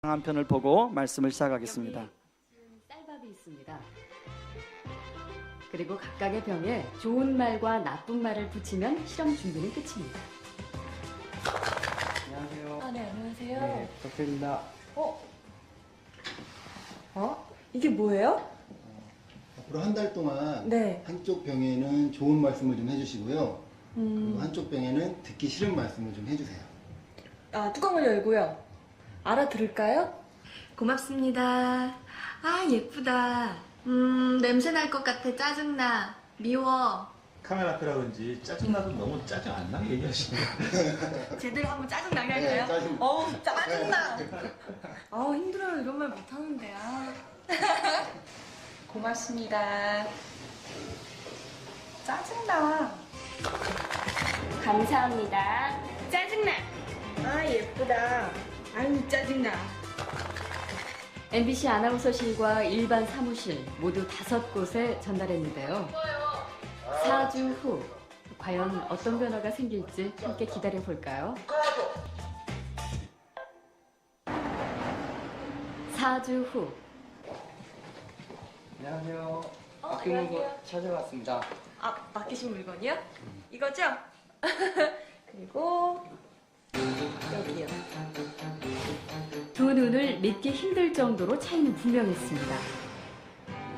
한 편을 보고 말씀을 시작하겠습니다. 여기 쌀밥이 있습니다. 그리고 각각의 병에 좋은 말과 나쁜 말을 붙이면 실험 준비는 끝입니다. 안녕하세요. 아, 네, 안녕하세요. 네, 부탁드립니다. 이게 뭐예요? 앞으로 한 달 동안 네. 한쪽 병에는 좋은 말씀을 좀 해주시고요. 그리고 음, 한쪽 병에는 듣기 싫은 말씀을 좀 해주세요. 뚜껑을 열고요. 알아들을까요? 고맙습니다. 아, 예쁘다. 냄새 날 것 같아. 짜증나. 미워. 카메라 앞이라 그런지 짜증나도 너무 짜증 안 나게 얘기하시네요. 제대로 한번 짜증나게 네, 할까요? 짜증. 어우, 짜증나. 힘들어요. 이런 말 못하는데. 고맙습니다. 짜증나. 감사합니다. 짜증나. 아, 예쁘다. 아유, 짜증나. MBC 아나운서실과 일반 사무실 모두 5곳에 전달했는데요. 4주 후 과연 어떤 변화가 생길지 함께 기다려 볼까요? 4주 후 안녕하세요. 안녕하세요. 거 찾아왔습니다. 맡기신 물건이요? 이거죠? 그리고 여기요. 두 눈을 믿기 힘들 정도로 차이는 분명했습니다.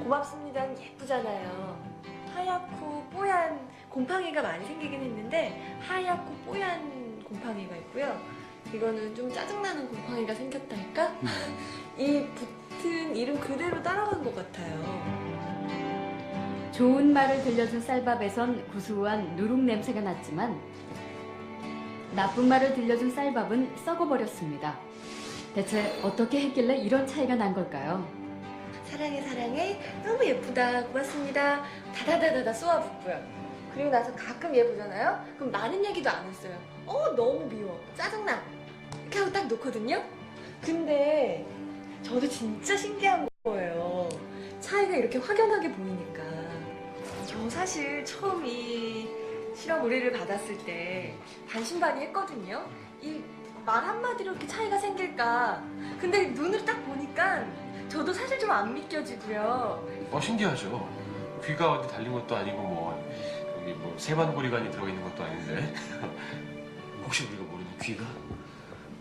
고맙습니다. 예쁘잖아요. 하얗고 뽀얀 곰팡이가 많이 생기긴 했는데 하얗고 뽀얀 곰팡이가 있고요. 이거는 좀 짜증나는 곰팡이가 생겼달까? 이 붙은 이름 그대로 따라간 것 같아요. 좋은 말을 들려준 쌀밥에선 구수한 누룩 냄새가 났지만 나쁜 말을 들려준 쌀밥은 썩어버렸습니다. 대체 어떻게 했길래 이런 차이가 난 걸까요? 사랑해 사랑해 너무 예쁘다 고맙습니다 다다다다다 쏘아붙고요. 그리고 나서 가끔 얘 보잖아요. 그럼 많은 얘기도 안 했어요. 너무 미워 짜증나 이렇게 하고 딱 놓거든요. 근데 저도 진짜 신기한 거예요. 차이가 이렇게 확연하게 보이니까. 저 사실 처음 이 실험 의뢰를 받았을 때 반신반의했거든요. 이 말 한마디로 이렇게 차이가 생길까. 근데 눈으로 딱 보니까 저도 사실 좀 안 믿겨지고요. 신기하죠. 귀가 어디 달린 것도 아니고 여기 세관고리관이 들어있는 것도 아닌데 혹시 우리가 모르는 귀가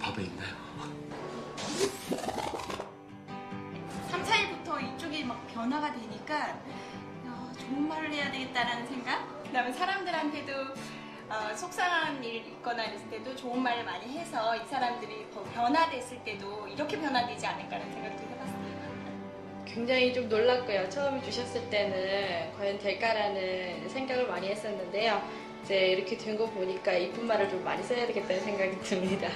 밥에 있나요? 3, 4일부터 이쪽이 막 변화가 되니까 좋은 말을 해야 되겠다라는 생각? 그다음에 사람들한테도 속상한 일 있거나 이랬을 때도 좋은 말을 많이 해서 이 사람들이 더 변화됐을 때도 이렇게 변화되지 않을까라는 생각도 해봤어요. 굉장히 좀 놀랐고요. 처음 주셨을 때는 과연 될까라는 생각을 많이 했었는데요. 이제 이렇게 된 거 보니까 이쁜 말을 좀 많이 써야 되겠다는 생각이 듭니다.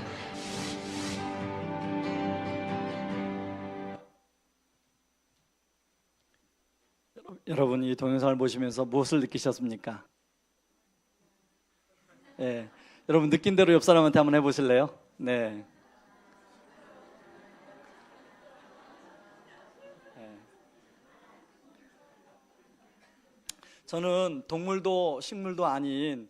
여러분 이 동영상을 보시면서 무엇을 느끼셨습니까? 예, 여러분 느낀 대로 옆 사람한테 한번 해보실래요? 네. 저는 동물도 식물도 아닌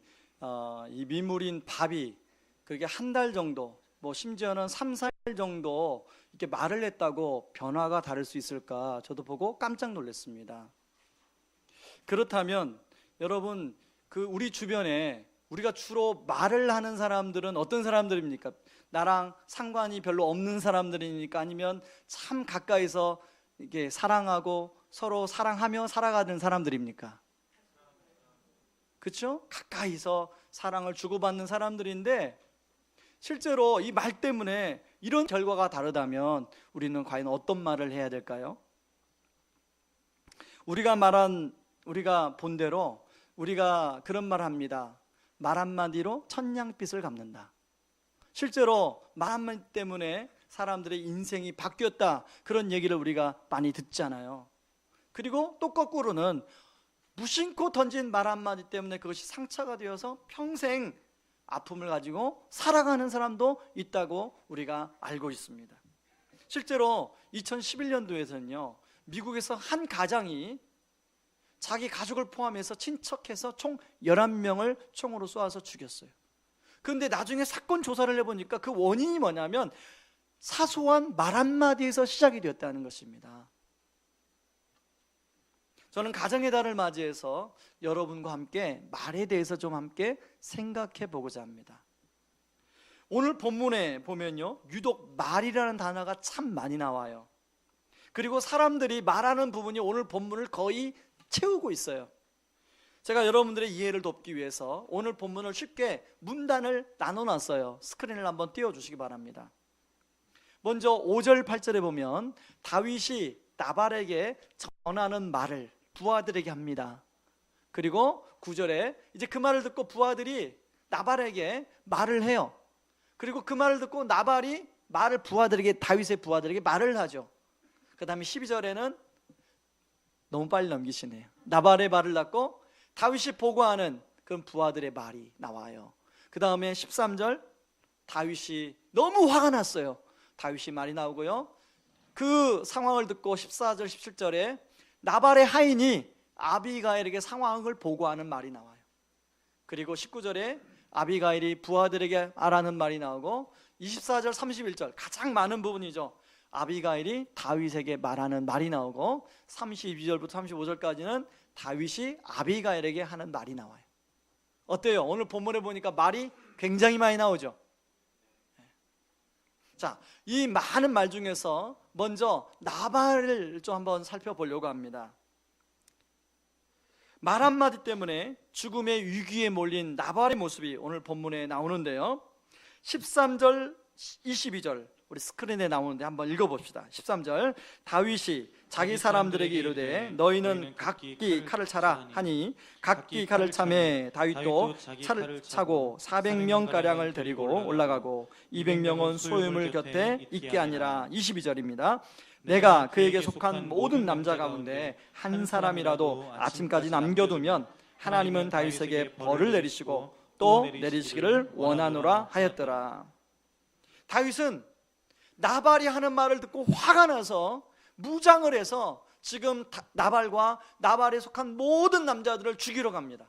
이 미물인 밥이 그게 한 달 정도, 심지어는 3, 4일 정도 이렇게 말을 했다고 변화가 다를 수 있을까 저도 보고 깜짝 놀랐습니다. 그렇다면 여러분 우리 주변에 우리가 주로 말을 하는 사람들은 어떤 사람들입니까? 나랑 상관이 별로 없는 사람들입니까? 아니면 참 가까이서 이렇게 사랑하고 서로 사랑하며 살아가는 사람들입니까? 그렇죠? 가까이서 사랑을 주고받는 사람들인데 실제로 이 말 때문에 이런 결과가 다르다면 우리는 과연 어떤 말을 해야 될까요? 우리가 본대로 우리가 그런 말을 합니다. 말 한마디로 천냥빚을 갚는다. 실제로 말 한마디 때문에 사람들의 인생이 바뀌었다. 그런 얘기를 우리가 많이 듣잖아요. 그리고 또 거꾸로는 무심코 던진 말 한마디 때문에 그것이 상처가 되어서 평생 아픔을 가지고 살아가는 사람도 있다고 우리가 알고 있습니다. 실제로 2011년도에서는요 미국에서 한 가장이 자기 가족을 포함해서 친척해서 총 11명을 총으로 쏘아서 죽였어요. 그런데 나중에 사건 조사를 해보니까 그 원인이 뭐냐면 사소한 말 한마디에서 시작이 되었다는 것입니다. 저는 가정의 달을 맞이해서 여러분과 함께 말에 대해서 좀 함께 생각해 보고자 합니다. 오늘 본문에 보면요, 유독 말이라는 단어가 참 많이 나와요. 그리고 사람들이 말하는 부분이 오늘 본문을 거의 채우고 있어요. 제가 여러분들의 이해를 돕기 위해서 오늘 본문을 쉽게 문단을 나눠놨어요. 스크린을 한번 띄워주시기 바랍니다. 먼저 5절 8절에 보면 다윗이 나발에게 전하는 말을 부하들에게 합니다. 그리고 9절에 이제 그 말을 듣고 부하들이 나발에게 말을 해요. 그리고 그 말을 듣고 나발이 말을 부하들에게, 다윗의 부하들에게 말을 하죠. 그 다음에 12절에는 너무 빨리 넘기시네요. 나발의 말을 듣고 다윗이 보고하는 그런 부하들의 말이 나와요. 그 다음에 13절, 다윗이 너무 화가 났어요. 다윗이 말이 나오고요. 그 상황을 듣고 14절 17절에 나발의 하인이 아비가일에게 상황을 보고하는 말이 나와요. 그리고 19절에 아비가일이 부하들에게 말하는 말이 나오고 24절 31절 가장 많은 부분이죠. 아비가일이 다윗에게 말하는 말이 나오고 32절부터 35절까지는 다윗이 아비가일에게 하는 말이 나와요. 어때요? 오늘 본문에 보니까 말이 굉장히 많이 나오죠. 자, 이 많은 말 중에서 먼저 나발을 좀 한번 살펴보려고 합니다. 말 한마디 때문에 죽음의 위기에 몰린 나발의 모습이 오늘 본문에 나오는데요, 13절 22절 우리 스크린에 나오는데 한번 읽어봅시다. 13절, 다윗이 자기 사람들에게 이르되 너희는 각기 칼을 차라 하니 각기 칼을 차매 다윗도 차를 차고 400명가량을 데리고 올라가고 200명은 소유물 곁에 있게 아니라. 22절입니다. 내가 그에게 속한 모든 남자 가운데 한 사람이라도 아침까지 남겨두면 하나님은 다윗에게 벌을 내리시고 또 내리시기를 원하노라 하였더라. 다윗은 나발이 하는 말을 듣고 화가 나서 무장을 해서 지금 나발과 나발에 속한 모든 남자들을 죽이러 갑니다.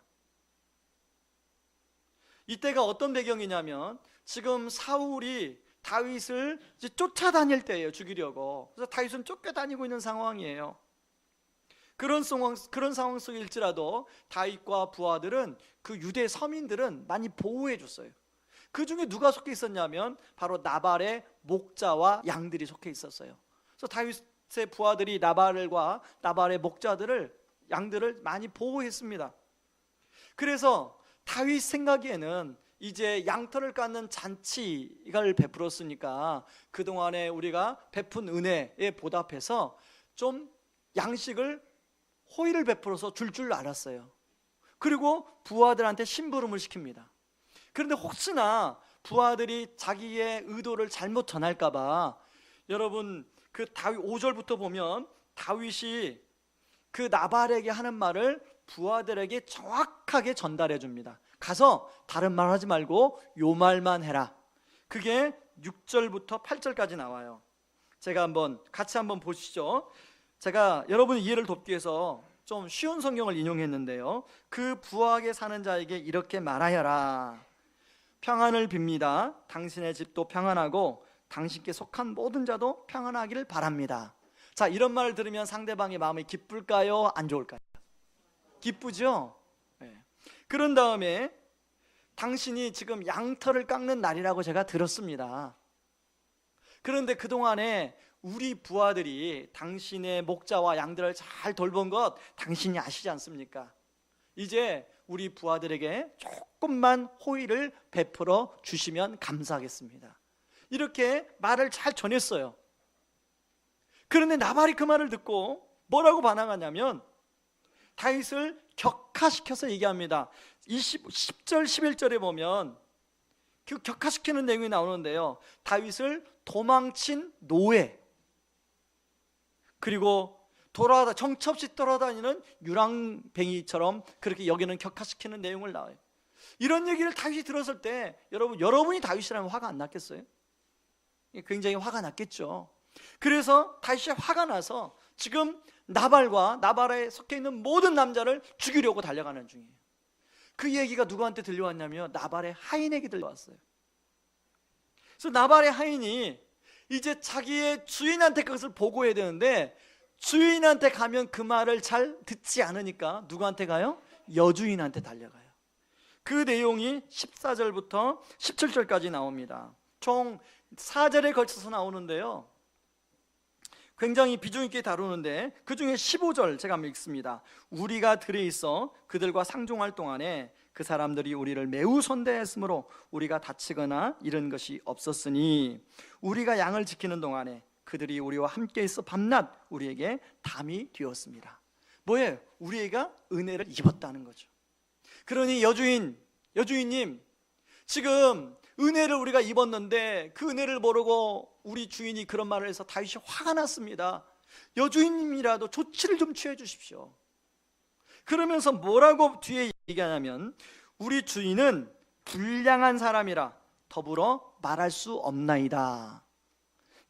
이때가 어떤 배경이냐면 지금 사울이 다윗을 이제 쫓아다닐 때예요. 죽이려고. 그래서 다윗은 쫓겨다니고 있는 상황이에요. 그런 상황 속일지라도 다윗과 부하들은, 그 유대 서민들은 많이 보호해 줬어요. 그 중에 누가 속해 있었냐면 바로 나발의 목자와 양들이 속해 있었어요. 그래서 다윗의 부하들이 나발과 나발의 목자들을, 양들을 많이 보호했습니다. 그래서 다윗 생각에는 이제 양털을 깎는 잔치를 베풀었으니까 그동안에 우리가 베푼 은혜에 보답해서 좀 양식을, 호의를 베풀어서 줄 알았어요. 그리고 부하들한테 심부름을 시킵니다. 그런데 혹시나 부하들이 자기의 의도를 잘못 전할까 봐, 여러분 그 다윗 5절부터 보면 다윗이 그 나발에게 하는 말을 부하들에게 정확하게 전달해 줍니다. 가서 다른 말 하지 말고 요 말만 해라. 그게 6절부터 8절까지 나와요. 제가 같이 한번 보시죠. 제가 여러분의 이해를 돕기 위해서 좀 쉬운 성경을 인용했는데요, 그 부하게 사는 자에게 이렇게 말하여라. 평안을 빕니다. 당신의 집도 평안하고 당신께 속한 모든 자도 평안하기를 바랍니다. 자, 이런 말을 들으면 상대방의 마음이 기쁠까요? 안 좋을까요? 기쁘죠? 네. 그런 다음에 당신이 지금 양털을 깎는 날이라고 제가 들었습니다. 그런데 그동안에 우리 부하들이 당신의 목자와 양들을 잘 돌본 것 당신이 아시지 않습니까? 이제 우리 부하들에게 조금만 호의를 베풀어 주시면 감사하겠습니다. 이렇게 말을 잘 전했어요. 그런데 나발이 그 말을 듣고 뭐라고 반항하냐면 다윗을 격하시켜서 얘기합니다. 10절 11절에 보면 그 격하시키는 내용이 나오는데요, 다윗을 도망친 노예, 그리고 정처 없이 돌아다니는 유랑뱅이처럼 그렇게 여기는 격하시키는 내용을 나와요. 이런 얘기를 다윗이 들었을 때 여러분이 다윗이라면 화가 안 났겠어요? 굉장히 화가 났겠죠. 그래서 다윗이 화가 나서 지금 나발과 나발에 속해 있는 모든 남자를 죽이려고 달려가는 중이에요. 그 얘기가 누구한테 들려왔냐면 나발의 하인에게 들려왔어요. 그래서 나발의 하인이 이제 자기의 주인한테 그것을 보고해야 되는데 주인한테 가면 그 말을 잘 듣지 않으니까 누구한테 가요? 여주인한테 달려가요. 그 내용이 14절부터 17절까지 나옵니다. 총 4절에 걸쳐서 나오는데요, 굉장히 비중 있게 다루는데 그 중에 15절 제가 한번 읽습니다. 우리가 들에 있어 그들과 상종할 동안에 그 사람들이 우리를 매우 선대했으므로 우리가 다치거나 이런 것이 없었으니 우리가 양을 지키는 동안에 그들이 우리와 함께 있어 밤낮 우리에게 담이 되었습니다. 뭐예요? 우리가 은혜를 입었다는 거죠. 그러니 여주인님, 지금 은혜를 우리가 입었는데 그 은혜를 모르고 우리 주인이 그런 말을 해서 다윗이 화가 났습니다. 여주인님이라도 조치를 좀 취해 주십시오. 그러면서 뭐라고 뒤에 얘기하냐면 우리 주인은 불량한 사람이라 더불어 말할 수 없나이다.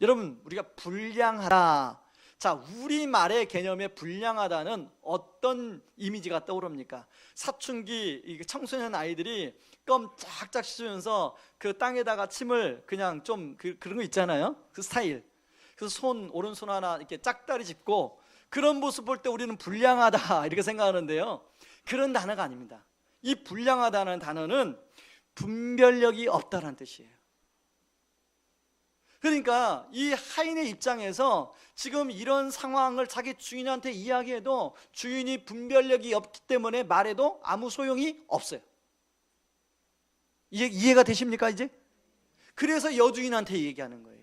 여러분, 우리가 불량하다, 자, 우리말의 개념에 불량하다는 어떤 이미지가 떠오릅니까? 사춘기 청소년 아이들이 껌 쫙쫙 씻으면서 그 땅에다가 침을 그냥 좀 그런 거 있잖아요, 그 스타일. 그래서 오른손 하나 이렇게 짝다리 짚고 그런 모습 볼 때 우리는 불량하다 이렇게 생각하는데요, 그런 단어가 아닙니다. 이 불량하다는 단어는 분별력이 없다는 뜻이에요. 그러니까 이 하인의 입장에서 지금 이런 상황을 자기 주인한테 이야기해도 주인이 분별력이 없기 때문에 말해도 아무 소용이 없어요. 이해가 되십니까 이제? 그래서 여주인한테 얘기하는 거예요.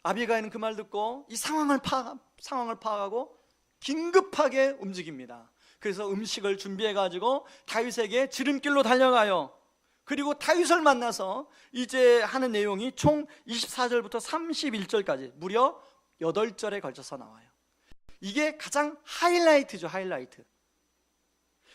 아비가일은 그 말 듣고 이 상황을 파악하고 긴급하게 움직입니다. 그래서 음식을 준비해가지고 다윗에게 지름길로 달려가요. 그리고 다윗을 만나서 이제 하는 내용이 총 24절부터 31절까지 무려 8절에 걸쳐서 나와요. 이게 가장 하이라이트죠, 하이라이트.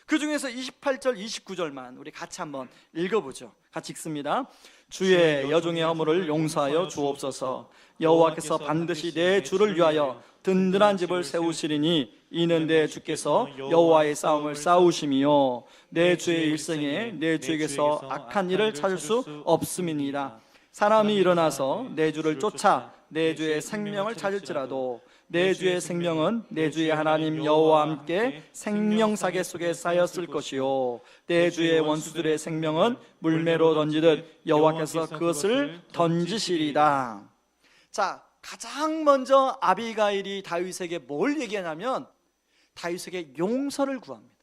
그 중에서 28절, 29절만 우리 같이 한번 읽어보죠. 같이 읽습니다. 주의 여종의 허물을 용서하여 주옵소서. 여호와께서 반드시 내 주를 위하여 든든한 집을 세우시리니 이는 내 주께서 여호와의 싸움을 싸우심이요 내 주의 일생에 내 주에게서 악한 일을 찾을 수 없음이니라. 사람이 일어나서 내 주를 쫓아 내 주의 생명을 찾을지라도 내 주의 생명은 내 주의 하나님 여호와와 함께 생명사계 속에 쌓였을 것이요 내 주의 원수들의 생명은 물매로 던지듯 여호와께서 그것을 던지시리다. 자, 가장 먼저 아비가일이 다윗에게 뭘 얘기하냐면 다윗에게 용서를 구합니다.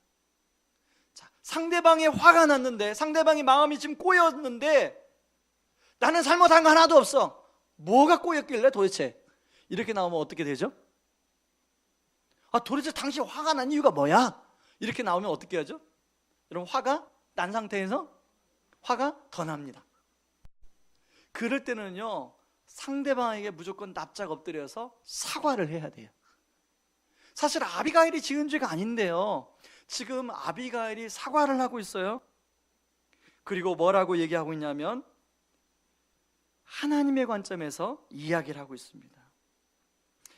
자, 상대방이 화가 났는데, 상대방이 마음이 지금 꼬였는데 나는 잘못한 거 하나도 없어. 뭐가 꼬였길래 도대체? 이렇게 나오면 어떻게 되죠? 도대체 당신 화가 난 이유가 뭐야? 이렇게 나오면 어떻게 하죠? 여러분, 화가 난 상태에서 화가 더 납니다. 그럴 때는요, 상대방에게 무조건 납작 엎드려서 사과를 해야 돼요. 사실 아비가일이 지은 죄가 아닌데요, 지금 아비가일이 사과를 하고 있어요. 그리고 뭐라고 얘기하고 있냐면 하나님의 관점에서 이야기를 하고 있습니다.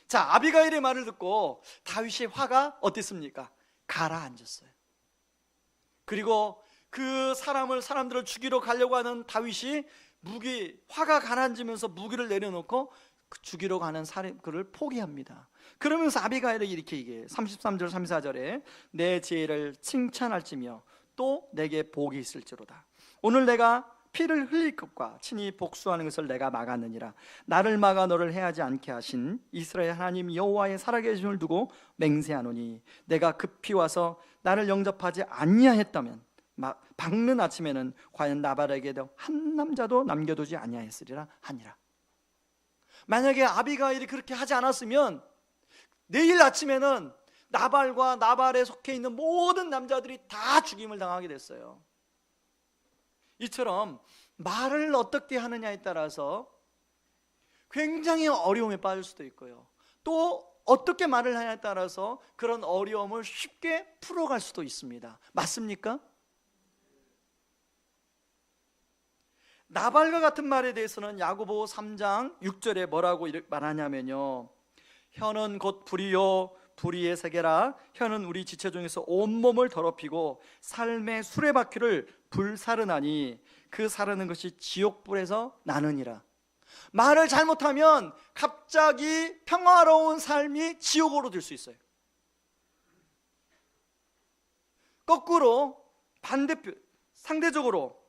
자, 아비가일의 말을 듣고 다윗의 화가 어땠습니까? 가라앉았어요. 그리고 그 사람들을 죽이러 가려고 하는 다윗이 화가 가라앉으면서 무기를 내려놓고 죽이러 가는 그를 포기합니다. 그러면서 아비가일이 이렇게 얘기해요. 33절 34절에 내 지혜를 칭찬할지며 또 내게 복이 있을지로다. 오늘 내가 피를 흘릴 것과 친히 복수하는 것을 내가 막았느니라. 나를 막아 너를 해하지 않게 하신 이스라엘 하나님 여호와의 살아계심을 두고 맹세하노니 내가 급히 와서 나를 영접하지 아니하였다면 밝는 아침에는 과연 나발에게도 한 남자도 남겨두지 아니하였으리라 하니라. 만약에 아비가일이 그렇게 하지 않았으면 내일 아침에는 나발과 나발에 속해 있는 모든 남자들이 다 죽임을 당하게 됐어요. 이처럼 말을 어떻게 하느냐에 따라서 굉장히 어려움에 빠질 수도 있고요, 또 어떻게 말을 하냐에 따라서 그런 어려움을 쉽게 풀어갈 수도 있습니다. 맞습니까? 나발과 같은 말에 대해서는 야고보 3장 6절에 뭐라고 말하냐면요, 혀는 곧 불이요 불의의 세계라. 혀는 우리 지체 중에서 온몸을 더럽히고 삶의 수레바퀴를 불사르나니 그 사르는 것이 지옥불에서 나느니라. 말을 잘못하면 갑자기 평화로운 삶이 지옥으로 될 수 있어요. 거꾸로 반대표, 상대적으로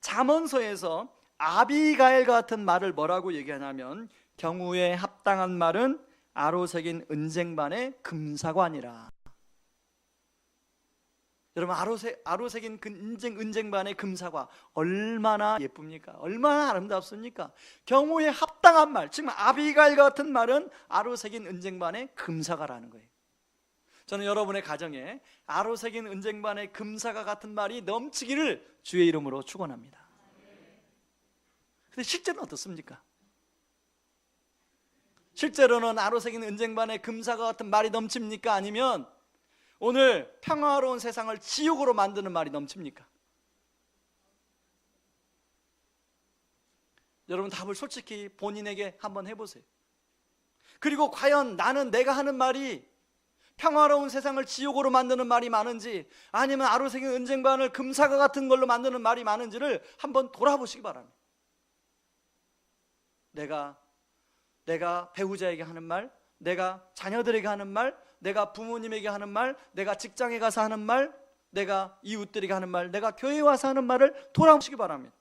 잠언서에서 아비가일 같은 말을 뭐라고 얘기하냐면 경우에 합당한 말은 아로새긴 은쟁반의 금사과니라. 여러분, 아로새긴 은쟁반의 금사과 얼마나 예쁩니까? 얼마나 아름답습니까? 경우에 합당한 말, 즉 아비가일 같은 말은 아로새긴 은쟁반의 금사과라는 거예요. 저는 여러분의 가정에 아로새긴 은쟁반의 금사과 같은 말이 넘치기를 주의 이름으로 축원합니다. 근데 실제로는 어떻습니까? 실제로는 아로새긴 은쟁반의 금사과 같은 말이 넘칩니까? 아니면 오늘 평화로운 세상을 지옥으로 만드는 말이 넘칩니까? 여러분, 답을 솔직히 본인에게 한번 해보세요. 그리고 과연 나는 내가 하는 말이 평화로운 세상을 지옥으로 만드는 말이 많은지, 아니면 아로새긴 은쟁반을 금사과 같은 걸로 만드는 말이 많은지를 한번 돌아보시기 바랍니다. 내가 배우자에게 하는 말, 내가 자녀들에게 하는 말, 내가 부모님에게 하는 말, 내가 직장에 가서 하는 말, 내가 이웃들에게 하는 말, 내가 교회에 와서 하는 말을 돌아보시기 바랍니다.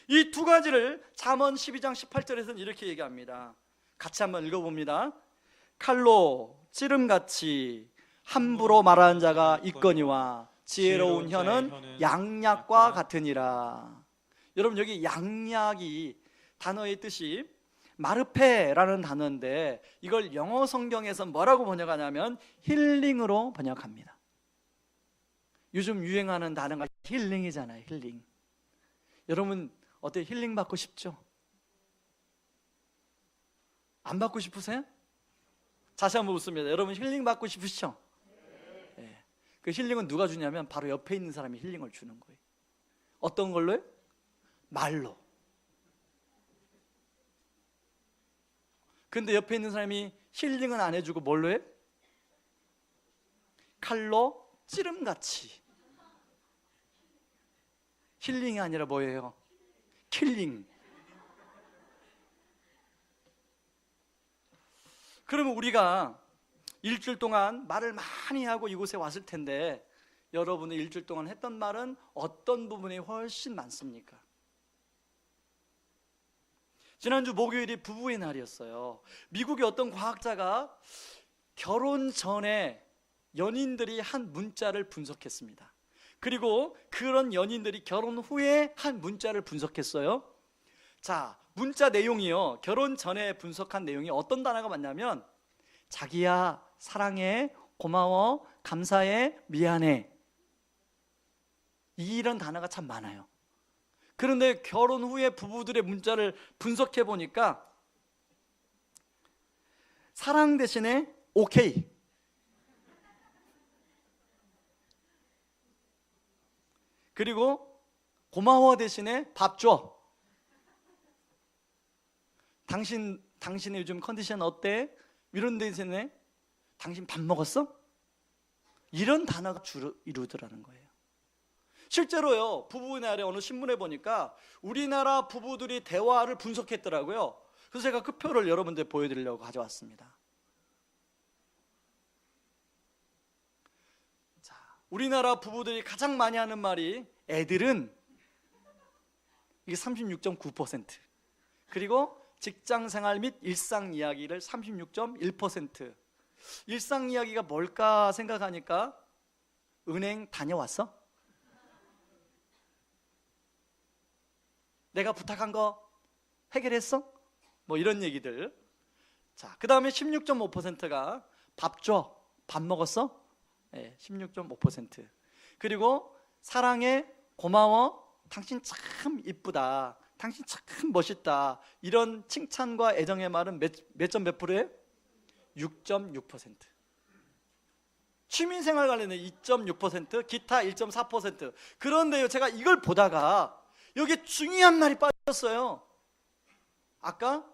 이 두 가지를 잠언 12장 18절에서는 이렇게 얘기합니다. 같이 한번 읽어봅니다. 칼로 찌름같이 함부로 말하는 자가 있거니와 지혜로운 혀는 양약과 같으니라. 여러분, 여기 양약이 단어의 뜻이 마르페라는 단어인데 이걸 영어 성경에서 뭐라고 번역하냐면 힐링으로 번역합니다. 요즘 유행하는 단어가 힐링이잖아요. 힐링. 여러분, 어때요? 힐링 받고 싶죠? 안 받고 싶으세요? 다시 한번 묻습니다. 여러분, 힐링 받고 싶으시죠? 네. 그 힐링은 누가 주냐면 바로 옆에 있는 사람이 힐링을 주는 거예요. 어떤 걸로요? 말로. 근데 옆에 있는 사람이 힐링은 안 해주고 뭘로 해? 칼로 찌름같이. 힐링이 아니라 뭐예요? 킬링. 그러면 우리가 일주일 동안 말을 많이 하고 이곳에 왔을 텐데 여러분이 일주일 동안 했던 말은 어떤 부분이 훨씬 많습니까? 지난주 목요일이 부부의 날이었어요. 미국의 어떤 과학자가 결혼 전에 연인들이 한 문자를 분석했습니다. 그리고 그런 연인들이 결혼 후에 한 문자를 분석했어요. 자, 문자 내용이요, 결혼 전에 분석한 내용이 어떤 단어가 많냐면 자기야, 사랑해, 고마워, 감사해, 미안해, 이런 단어가 참 많아요. 그런데 결혼 후에 부부들의 문자를 분석해 보니까 사랑 대신에 오케이, 그리고 고마워 대신에 밥 줘, 당신의 요즘 컨디션 어때? 이런 대신에 당신 밥 먹었어? 이런 단어가 주로 이루더라는 거예요. 실제로요, 부부의 날에 어느 신문에 보니까 우리나라 부부들이 대화를 분석했더라고요. 그래서 제가 그 표를 여러분들 보여드리려고 가져왔습니다. 자, 우리나라 부부들이 가장 많이 하는 말이 애들은 이게 36.9%, 그리고 직장생활 및 일상 이야기를 36.1%. 일상 이야기가 뭘까 생각하니까 은행 다녀왔어? 내가 부탁한 거 해결했어? 뭐 이런 얘기들. 자, 그 다음에 16.5%가 밥 줘, 밥 먹었어? 네, 16.5%. 그리고 사랑해, 고마워, 당신 참 이쁘다, 당신 참 멋있다, 이런 칭찬과 애정의 말은 몇 점 몇 프로예요? 6.6%. 취미생활 관련해 2.6%, 기타 1.4%. 그런데요, 제가 이걸 보다가 여기에 중요한 말이 빠졌어요. 아까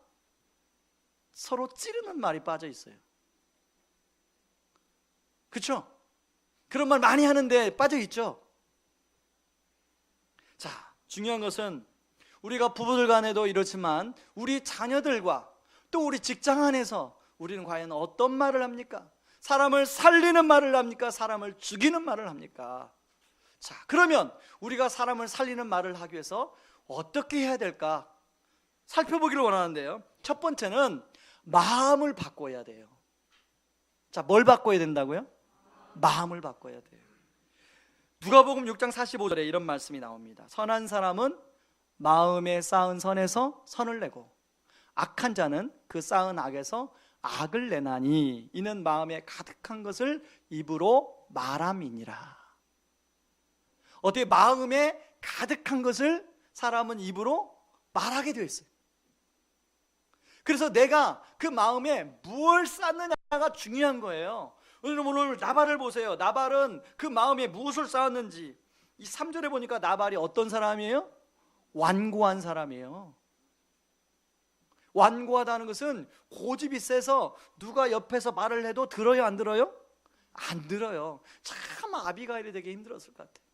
서로 찌르는 말이 빠져 있어요. 그렇죠? 그런 말 많이 하는데 빠져 있죠. 자, 중요한 것은 우리가 부부들 간에도 이렇지만 우리 자녀들과 또 우리 직장 안에서 우리는 과연 어떤 말을 합니까? 사람을 살리는 말을 합니까? 사람을 죽이는 말을 합니까? 자, 그러면 우리가 사람을 살리는 말을 하기 위해서 어떻게 해야 될까? 살펴보기를 원하는데요. 첫 번째는 마음을 바꿔야 돼요. 자, 뭘 바꿔야 된다고요? 마음을 바꿔야 돼요. 누가복음 6장 45절에 이런 말씀이 나옵니다. 선한 사람은 마음에 쌓은 선에서 선을 내고 악한 자는 그 쌓은 악에서 악을 내나니 이는 마음에 가득한 것을 입으로 말함이니라. 어떻게 마음에 가득한 것을 사람은 입으로 말하게 되어 있어요. 그래서 내가 그 마음에 무엇을 쌓느냐가 중요한 거예요. 오늘 나발을 보세요. 나발은 그 마음에 무엇을 쌓았는지 이 3절에 보니까 나발이 어떤 사람이에요? 완고한 사람이에요. 완고하다는 것은 고집이 세서 누가 옆에서 말을 해도 들어요, 안 들어요? 안 들어요. 참 아비가일이 되게 힘들었을 것 같아요.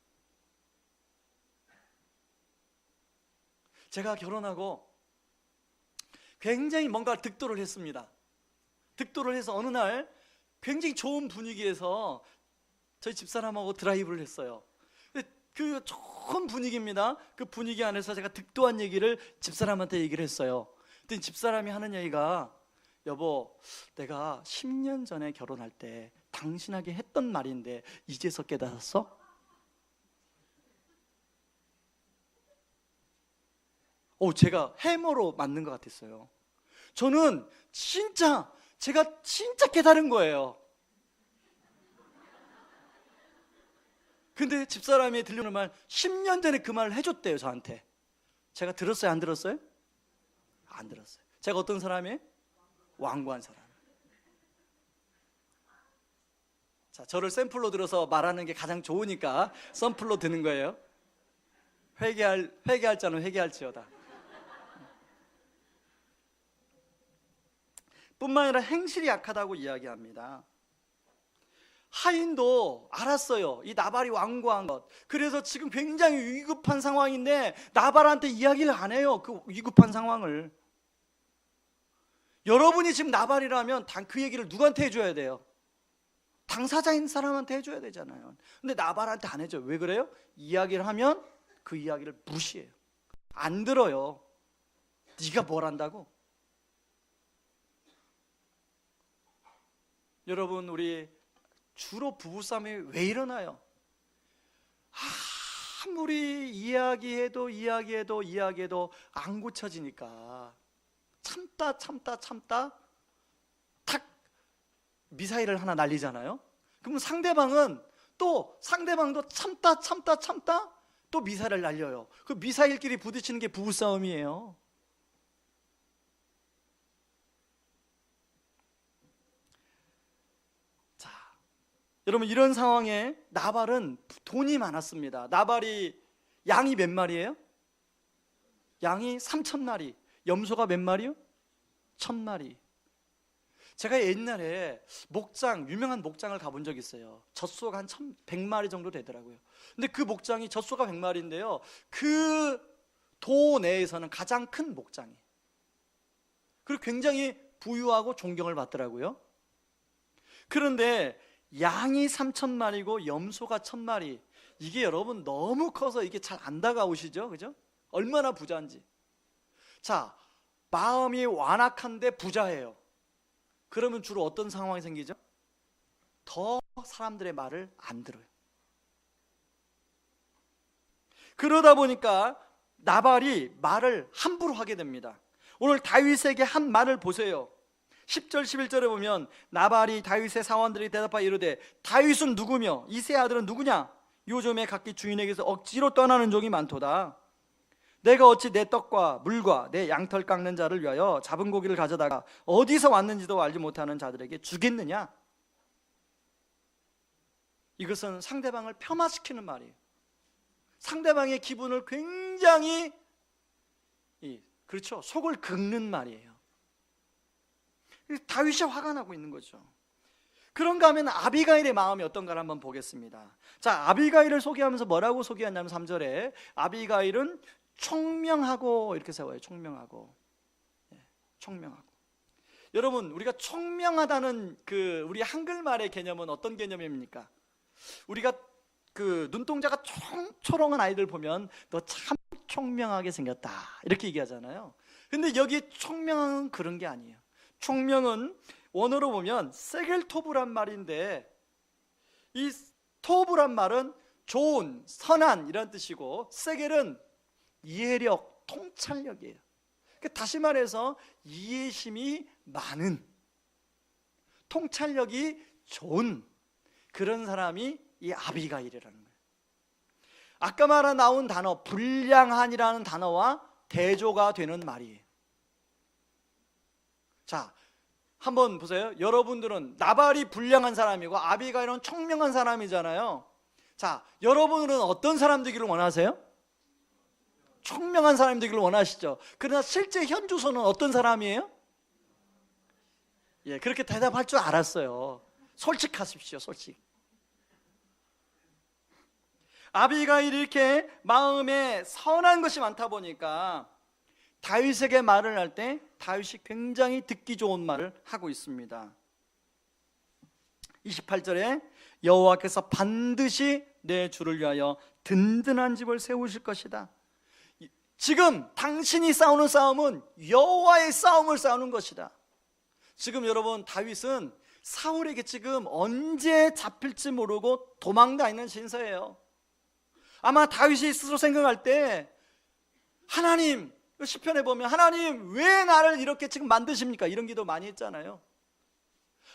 제가 결혼하고 굉장히 뭔가 득도를 했습니다. 득도를 해서 어느 날 굉장히 좋은 분위기에서 저희 집사람하고 드라이브를 했어요. 그 좋은 분위기입니다. 그 분위기 안에서 제가 득도한 얘기를 집사람한테 얘기를 했어요. 그랬더니 집사람이 하는 얘기가 여보, 내가 10년 전에 결혼할 때 당신에게 했던 말인데 이제서 깨달았어? 제가 해머로 맞는 것 같았어요. 저는 제가 진짜 깨달은 거예요. 근데 집사람이 들려오는 말 10년 전에 그 말을 해줬대요, 저한테. 제가 들었어요, 안 들었어요? 안 들었어요. 제가 어떤 사람이에요? 완고한 사람. 자, 저를 샘플로 들어서 말하는 게 가장 좋으니까 샘플로 드는 거예요. 회개할 자는 회개할지어다. 뿐만 아니라 행실이 약하다고 이야기합니다. 하인도 알았어요. 이 나발이 완고한 것. 그래서 지금 굉장히 위급한 상황인데 나발한테 이야기를 안 해요. 그 위급한 상황을. 여러분이 지금 나발이라면 그 얘기를 누구한테 해줘야 돼요? 당사자인 사람한테 해줘야 되잖아요. 근데 나발한테 안 해줘요. 왜 그래요? 이야기를 하면 그 이야기를 무시해요. 안 들어요. 네가 뭘 안다고? 여러분, 우리 주로 부부싸움이 왜 일어나요? 아무리 이야기해도 안 고쳐지니까 참다 탁 미사일을 하나 날리잖아요. 그러면 상대방도 참다 또 미사일을 날려요. 그 미사일끼리 부딪히는 게 부부싸움이에요. 여러분, 이런 상황에 나발은 돈이 많았습니다. 나발이 양이 몇 마리예요? 양이 3,000마리. 염소가 몇 마리요? 1,000마리. 제가 옛날에 유명한 목장을 가본 적이 있어요. 젖소가 한 100마리 정도 되더라고요. 근데 그 목장이 젖소가 100마리인데요. 그 도 내에서는 가장 큰 목장이에요. 그리고 굉장히 부유하고 존경을 받더라고요. 그런데 양이 3,000마리고 염소가 1,000마리. 이게 여러분 너무 커서 이게 잘 안 다가오시죠? 그죠? 얼마나 부자인지. 자, 마음이 완악한데 부자예요. 그러면 주로 어떤 상황이 생기죠? 더 사람들의 말을 안 들어요. 그러다 보니까 나발이 말을 함부로 하게 됩니다. 오늘 다윗에게 한 말을 보세요. 10절 11절에 보면 나발이 다윗의 사원들이 대답하여 이르되 다윗은 누구며 이새의 아들은 누구냐? 요즘에 각기 주인에게서 억지로 떠나는 종이 많도다. 내가 어찌 내 떡과 물과 내 양털 깎는 자를 위하여 잡은 고기를 가져다가 어디서 왔는지도 알지 못하는 자들에게 주겠느냐? 이것은 상대방을 폄하시키는 말이에요. 상대방의 기분을 굉장히 그렇죠, 속을 긁는 말이에요. 다윗이 화가 나고 있는 거죠. 그런가 하면 아비가일의 마음이 어떤가를 한번 보겠습니다. 자, 아비가일을 소개하면서 뭐라고 소개했냐면 3절에 아비가일은 총명하고 이렇게 세워요. 총명하고. 총명하고. 여러분, 우리가 총명하다는 우리 한글말의 개념은 어떤 개념입니까? 우리가 눈동자가 초롱한 아이들 보면 너 참 총명하게 생겼다 이렇게 얘기하잖아요. 근데 여기 총명은 그런 게 아니에요. 총명은 원어로 보면 세겔토브란 말인데, 이 토브란 말은 좋은, 선한 이런 뜻이고, 세겔은 이해력, 통찰력이에요. 다시 말해서 이해심이 많은, 통찰력이 좋은 그런 사람이 이 아비가일이라는 거예요. 아까 나온 단어 불량한이라는 단어와 대조가 되는 말이에요. 자, 한번 보세요. 여러분들은 나발이 불량한 사람이고 아비가일은 총명한 사람이잖아요. 자, 여러분들은 어떤 사람 되기를 원하세요? 총명한 사람 되기를 원하시죠. 그러나 실제 현주소는 어떤 사람이에요? 예, 그렇게 대답할 줄 알았어요. 솔직하십시오, 솔직. 아비가일이 이렇게 마음에 선한 것이 많다 보니까 다윗에게 말을 할 때 다윗이 굉장히 듣기 좋은 말을 하고 있습니다. 28절에 여호와께서 반드시 내 주를 위하여 든든한 집을 세우실 것이다. 지금 당신이 싸우는 싸움은 여호와의 싸움을 싸우는 것이다. 지금 여러분, 다윗은 사울에게 지금 언제 잡힐지 모르고 도망다니는 신세예요. 아마 다윗이 스스로 생각할 때 하나님, 시편에 보면 하나님 왜 나를 이렇게 지금 만드십니까? 이런 기도 많이 했잖아요.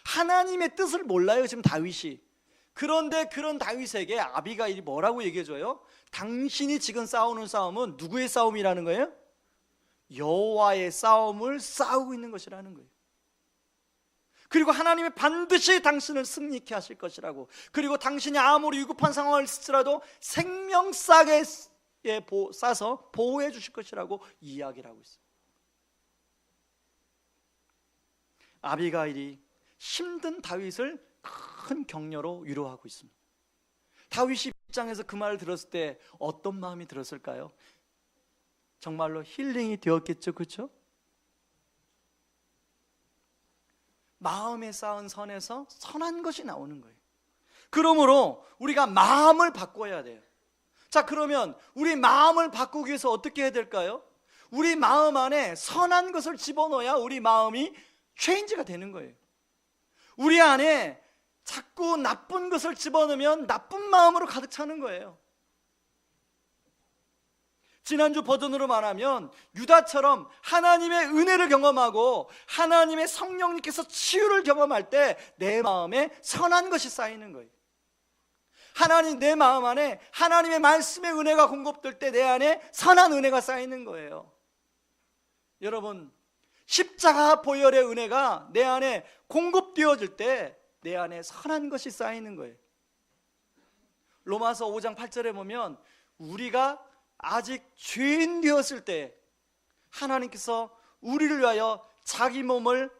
하나님의 뜻을 몰라요 지금 다윗이. 그런데 그런 다윗에게 아비가일이 뭐라고 얘기해줘요? 당신이 지금 싸우는 싸움은 누구의 싸움이라는 거예요? 여호와의 싸움을 싸우고 있는 것이라는 거예요. 그리고 하나님이 반드시 당신을 승리케 하실 것이라고, 그리고 당신이 아무리 위급한 상황을 있을지라도 생명싸게 싸서 보호해 주실 것이라고 이야기를 하고 있어요. 아비가일이 힘든 다윗을 큰 격려로 위로하고 있습니다. 다윗이 입장에서 그 말을 들었을 때 어떤 마음이 들었을까요? 정말로 힐링이 되었겠죠, 그렇죠? 마음에 쌓은 선에서 선한 것이 나오는 거예요. 그러므로 우리가 마음을 바꿔야 돼요. 자, 그러면 우리 마음을 바꾸기 위해서 어떻게 해야 될까요? 우리 마음 안에 선한 것을 집어넣어야 우리 마음이 체인지가 되는 거예요. 우리 안에 자꾸 나쁜 것을 집어넣으면 나쁜 마음으로 가득 차는 거예요. 지난주 버전으로 말하면 유다처럼 하나님의 은혜를 경험하고 하나님의 성령님께서 치유를 경험할 때 내 마음에 선한 것이 쌓이는 거예요. 하나님, 내 마음 안에 하나님의 말씀의 은혜가 공급될 때 내 안에 선한 은혜가 쌓이는 거예요. 여러분, 십자가 보혈의 은혜가 내 안에 공급되어질 때 내 안에 선한 것이 쌓이는 거예요. 로마서 5장 8절에 보면 우리가 아직 죄인 되었을 때 하나님께서 우리를 위하여 자기 몸을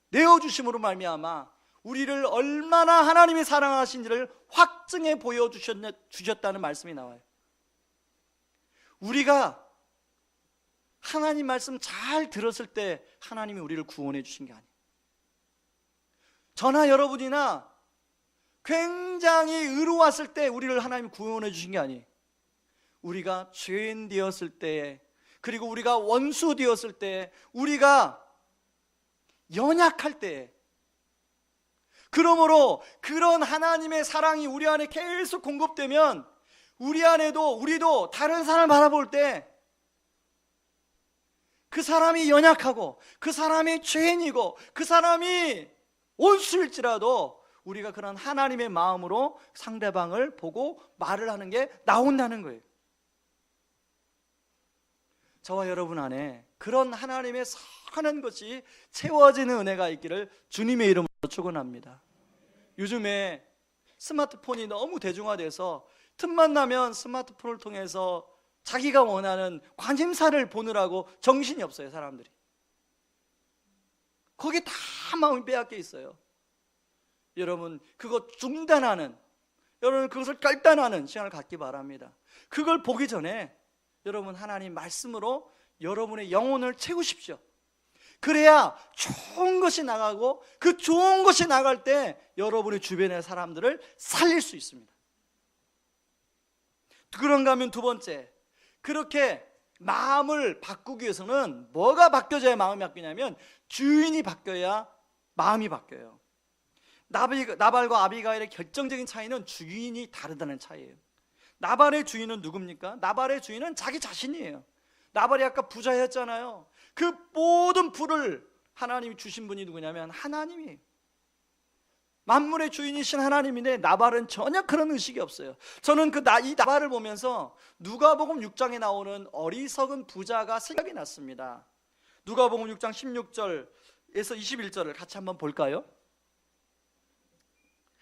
내어주심으로 말미암아 우리를 얼마나 하나님이 사랑하신지를 확증해 보여주셨다는 말씀이 나와요. 우리가 하나님 말씀 잘 들었을 때 하나님이 우리를 구원해 주신 게 아니에요. 저나 여러분이나 굉장히 의로웠을 때 우리를 하나님이 구원해 주신 게 아니에요. 우리가 죄인 되었을 때, 그리고 우리가 원수 되었을 때, 우리가 연약할 때, 그러므로 그런 하나님의 사랑이 우리 안에 계속 공급되면 우리 안에도 우리도 다른 사람을 바라볼 때 그 사람이 연약하고 그 사람이 죄인이고 그 사람이 원수일지라도 우리가 그런 하나님의 마음으로 상대방을 보고 말을 하는 게 나온다는 거예요. 저와 여러분 안에 그런 하나님의 선한 것이 채워지는 은혜가 있기를 주님의 이름으로 축원합니다. 요즘에 스마트폰이 너무 대중화돼서 틈만 나면 스마트폰을 통해서 자기가 원하는 관심사를 보느라고 정신이 없어요, 사람들이. 거기에 다 마음이 빼앗겨 있어요. 여러분 그거 중단하는, 여러분 그것을 결단하는 시간을 갖기 바랍니다. 그걸 보기 전에 여러분 하나님 말씀으로 여러분의 영혼을 채우십시오. 그래야 좋은 것이 나가고 그 좋은 것이 나갈 때 여러분의 주변의 사람들을 살릴 수 있습니다. 그런가 하면 두 번째, 그렇게 마음을 바꾸기 위해서는 뭐가 바뀌어져야 마음이 바뀌냐면 주인이 바뀌어야 마음이 바뀌어요. 나발과 아비가일의 결정적인 차이는 주인이 다르다는 차이예요. 나발의 주인은 누굽니까? 나발의 주인은 자기 자신이에요. 나발이 아까 부자였잖아요. 그 모든 부를 하나님이 주신 분이 누구냐면 하나님이에요. 만물의 주인이신 하나님인데 나발은 전혀 그런 의식이 없어요. 저는 이 나발을 보면서 누가복음 6장에 나오는 어리석은 부자가 생각이 났습니다. 누가복음 6장 16절에서 21절을 같이 한번 볼까요?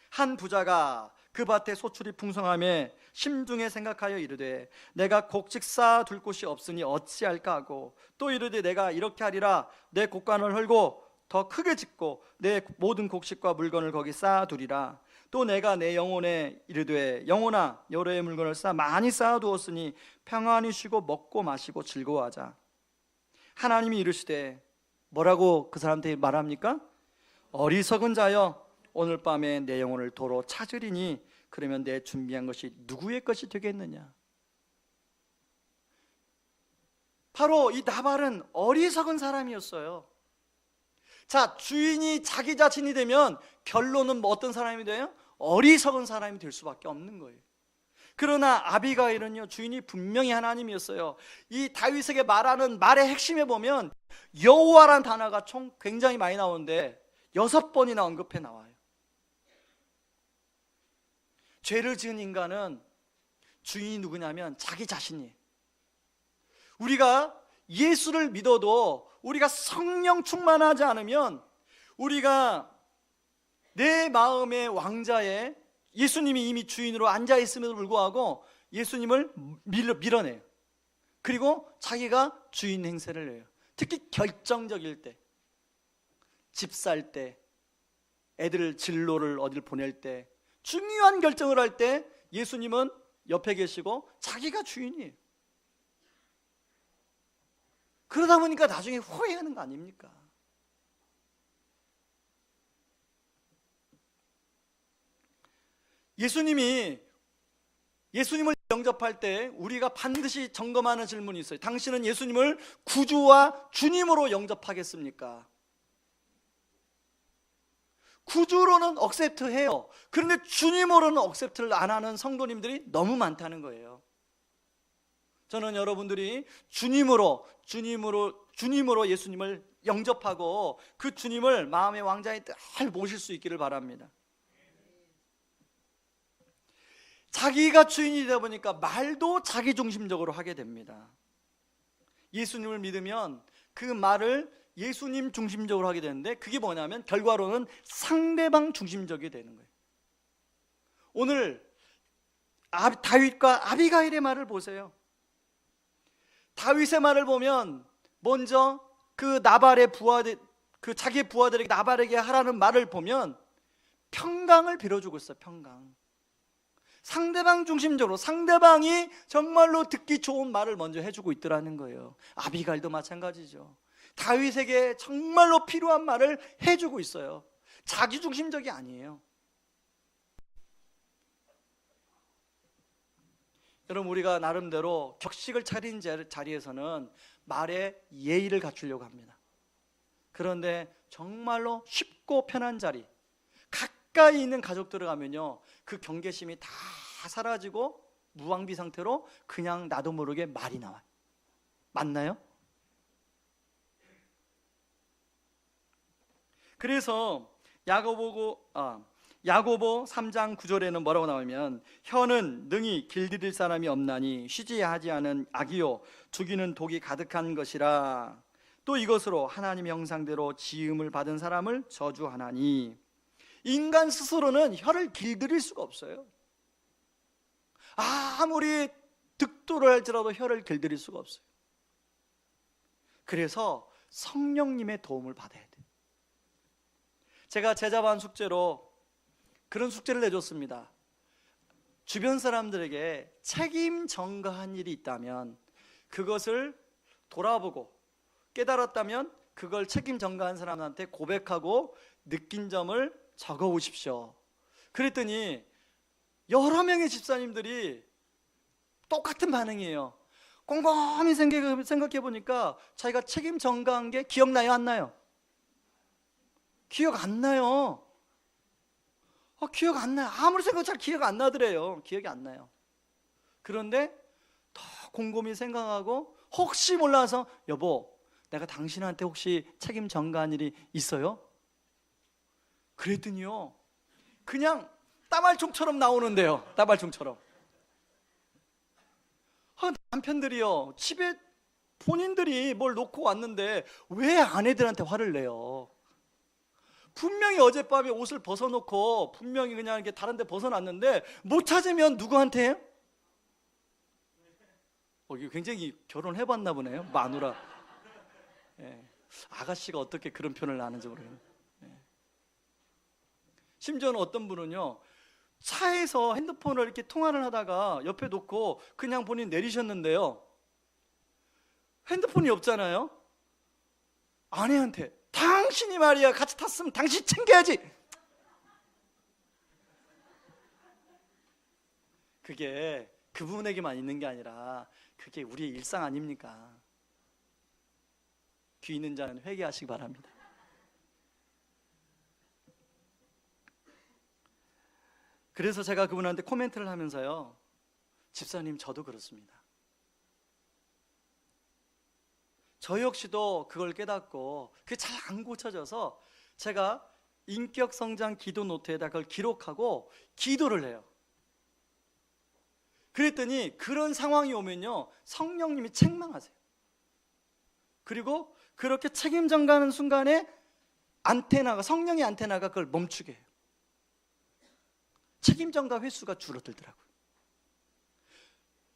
한 부자가 그 밭에 소출이 풍성함에 심중에 생각하여 이르되 내가 곡식 쌓아 둘 곳이 없으니 어찌할까 하고 또 이르되 내가 이렇게 하리라 내 곡간을 헐고 더 크게 짓고 내 모든 곡식과 물건을 거기 쌓아 두리라. 또 내가 내 영혼에 이르되 영혼아 여러 물건을 많이 쌓아 두었으니 평안히 쉬고 먹고 마시고 즐거워하자. 하나님이 이르시되 뭐라고 그 사람한테 말합니까? 어리석은 자여 오늘 밤에 내 영혼을 도로 찾으리니 그러면 내 준비한 것이 누구의 것이 되겠느냐. 바로 이 나발은 어리석은 사람이었어요. 자, 주인이 자기 자신이 되면 결론은 어떤 사람이 돼요? 어리석은 사람이 될 수밖에 없는 거예요. 그러나 아비가일은요, 주인이 분명히 하나님이었어요. 이 다윗에게 말하는 말의 핵심에 보면 여호와라는 단어가 총 굉장히 많이 나오는데 6번이나 언급해 나와요. 죄를 지은 인간은 주인이 누구냐면 자기 자신이에요. 우리가 예수를 믿어도 우리가 성령 충만하지 않으면 우리가 내 마음의 왕자에 예수님이 이미 주인으로 앉아있음에도 불구하고 예수님을 밀어내요. 그리고 자기가 주인 행세를 해요. 특히 결정적일 때, 집 살 때, 애들 진로를 어딜 보낼 때, 중요한 결정을 할 때 예수님은 옆에 계시고 자기가 주인이에요. 그러다 보니까 나중에 후회하는 거 아닙니까? 예수님을 영접할 때 우리가 반드시 점검하는 질문이 있어요. 당신은 예수님을 구주와 주님으로 영접하겠습니까? 구주로는 억셉트해요. 그런데 주님으로는 억셉트를 안 하는 성도님들이 너무 많다는 거예요. 저는 여러분들이 주님으로 예수님을 영접하고 그 주님을 마음의 왕자에 늘 모실 수 있기를 바랍니다. 자기가 주인이 되다 보니까 말도 자기 중심적으로 하게 됩니다. 예수님을 믿으면 그 말을 예수님 중심적으로 하게 되는데 그게 뭐냐면 결과로는 상대방 중심적이 되는 거예요. 오늘 다윗과 아비가일의 말을 보세요. 다윗의 말을 보면 먼저 그 나발의 그 자기의 부하들에게 나발에게 하라는 말을 보면 평강을 빌어주고 있어요. 평강. 상대방 중심적으로 상대방이 정말로 듣기 좋은 말을 먼저 해주고 있더라는 거예요. 아비가일도 마찬가지죠. 다윗에게 정말로 필요한 말을 해주고 있어요. 자기 중심적이 아니에요. 여러분, 우리가 나름대로 격식을 차린 자리에서는 말에 예의를 갖추려고 합니다. 그런데 정말로 쉽고 편한 자리, 가까이 있는 가족들을 가면요, 그 경계심이 다 사라지고 무방비 상태로 그냥 나도 모르게 말이 나와요. 맞나요? 그래서 야고보 3장 9절에는 뭐라고 나오면 혀는 능히 길들일 사람이 없나니 쉬지 하지 않은 악이요 죽이는 독이 가득한 것이라. 또 이것으로 하나님의 형상대로 지음을 받은 사람을 저주하나니. 인간 스스로는 혀를 길들일 수가 없어요. 아무리 득도를 할지라도 혀를 길들일 수가 없어요. 그래서 성령님의 도움을 받아야 돼요. 제가 제자반 숙제로 그런 숙제를 내줬습니다. 주변 사람들에게 책임 전가한 일이 있다면 그것을 돌아보고 깨달았다면 그걸 책임 전가한 사람한테 고백하고 느낀 점을 적어 오십시오. 그랬더니 여러 명의 집사님들이 똑같은 반응이에요. 곰곰이 생각해 보니까 자기가 책임 전가한 게 기억나요, 안 나요? 기억 안 나요. 기억 안 나요. 아무리 생각해도 잘 기억 안 나더래요. 기억이 안 나요. 그런데 더 곰곰이 생각하고 혹시 몰라서 여보, 내가 당신한테 혹시 책임 전가한 일이 있어요? 그랬더니요, 그냥 따발총처럼 나오는데요. 따발총처럼. 남편들이요, 집에 본인들이 뭘 놓고 왔는데 왜 아내들한테 화를 내요? 분명히 어젯밤에 옷을 벗어놓고 분명히 그냥 이렇게 다른 데 벗어놨는데 못 찾으면 누구한테 해요? 이거 굉장히 결혼해봤나 보네요. 마누라. 예. 아가씨가 어떻게 그런 표현을 하는지 모르겠네요. 예. 심지어는 어떤 분은요, 차에서 핸드폰을 이렇게 통화를 하다가 옆에 놓고 그냥 본인 내리셨는데요, 핸드폰이 없잖아요. 아내한테 당신이 말이야 같이 탔으면 당신 챙겨야지. 그게 그분에게만 있는 게 아니라 그게 우리의 일상 아닙니까? 귀 있는 자는 회개하시기 바랍니다. 그래서 제가 그분한테 코멘트를 하면서요, 집사님 저도 그렇습니다. 저 역시도 그걸 깨닫고 그게 잘 안 고쳐져서 제가 인격 성장 기도 노트에다 그걸 기록하고 기도를 해요. 그랬더니 그런 상황이 오면요, 성령님이 책망하세요. 그리고 그렇게 책임 전가하는 순간에 성령의 안테나가 그걸 멈추게 해요. 책임 전가 횟수가 줄어들더라고요.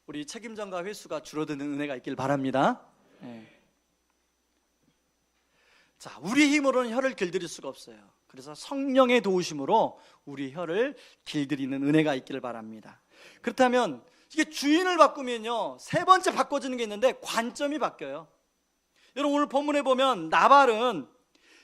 우리 책임 전가 횟수가 줄어드는 은혜가 있길 바랍니다. 네. 자, 우리 힘으로는 혀를 길들일 수가 없어요. 그래서 성령의 도우심으로 우리 혀를 길들이는 은혜가 있기를 바랍니다. 그렇다면 이게 주인을 바꾸면요, 세 번째 바꿔주는 게 있는데 관점이 바뀌어요. 여러분, 오늘 본문에 보면 나발은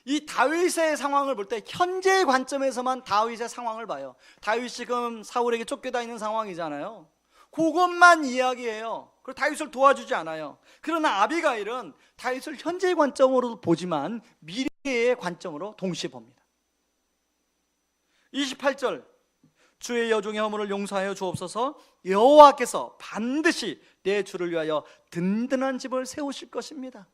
이 다윗의 상황을 볼 때 현재의 관점에서만 다윗의 상황을 봐요. 다윗이 지금 사울에게 쫓겨다니는 상황이잖아요. 그것만 이야기해요. 그리고 다윗을 도와주지 않아요. 그러나 아비가일은 다윗을 현재의 관점으로 보지만 미래의 관점으로 동시에 봅니다. 28절, 주의 여종의 허물을 용서하여 주옵소서. 여호와께서 반드시 내 주를 위하여 든든한 집을 세우실 것입니다.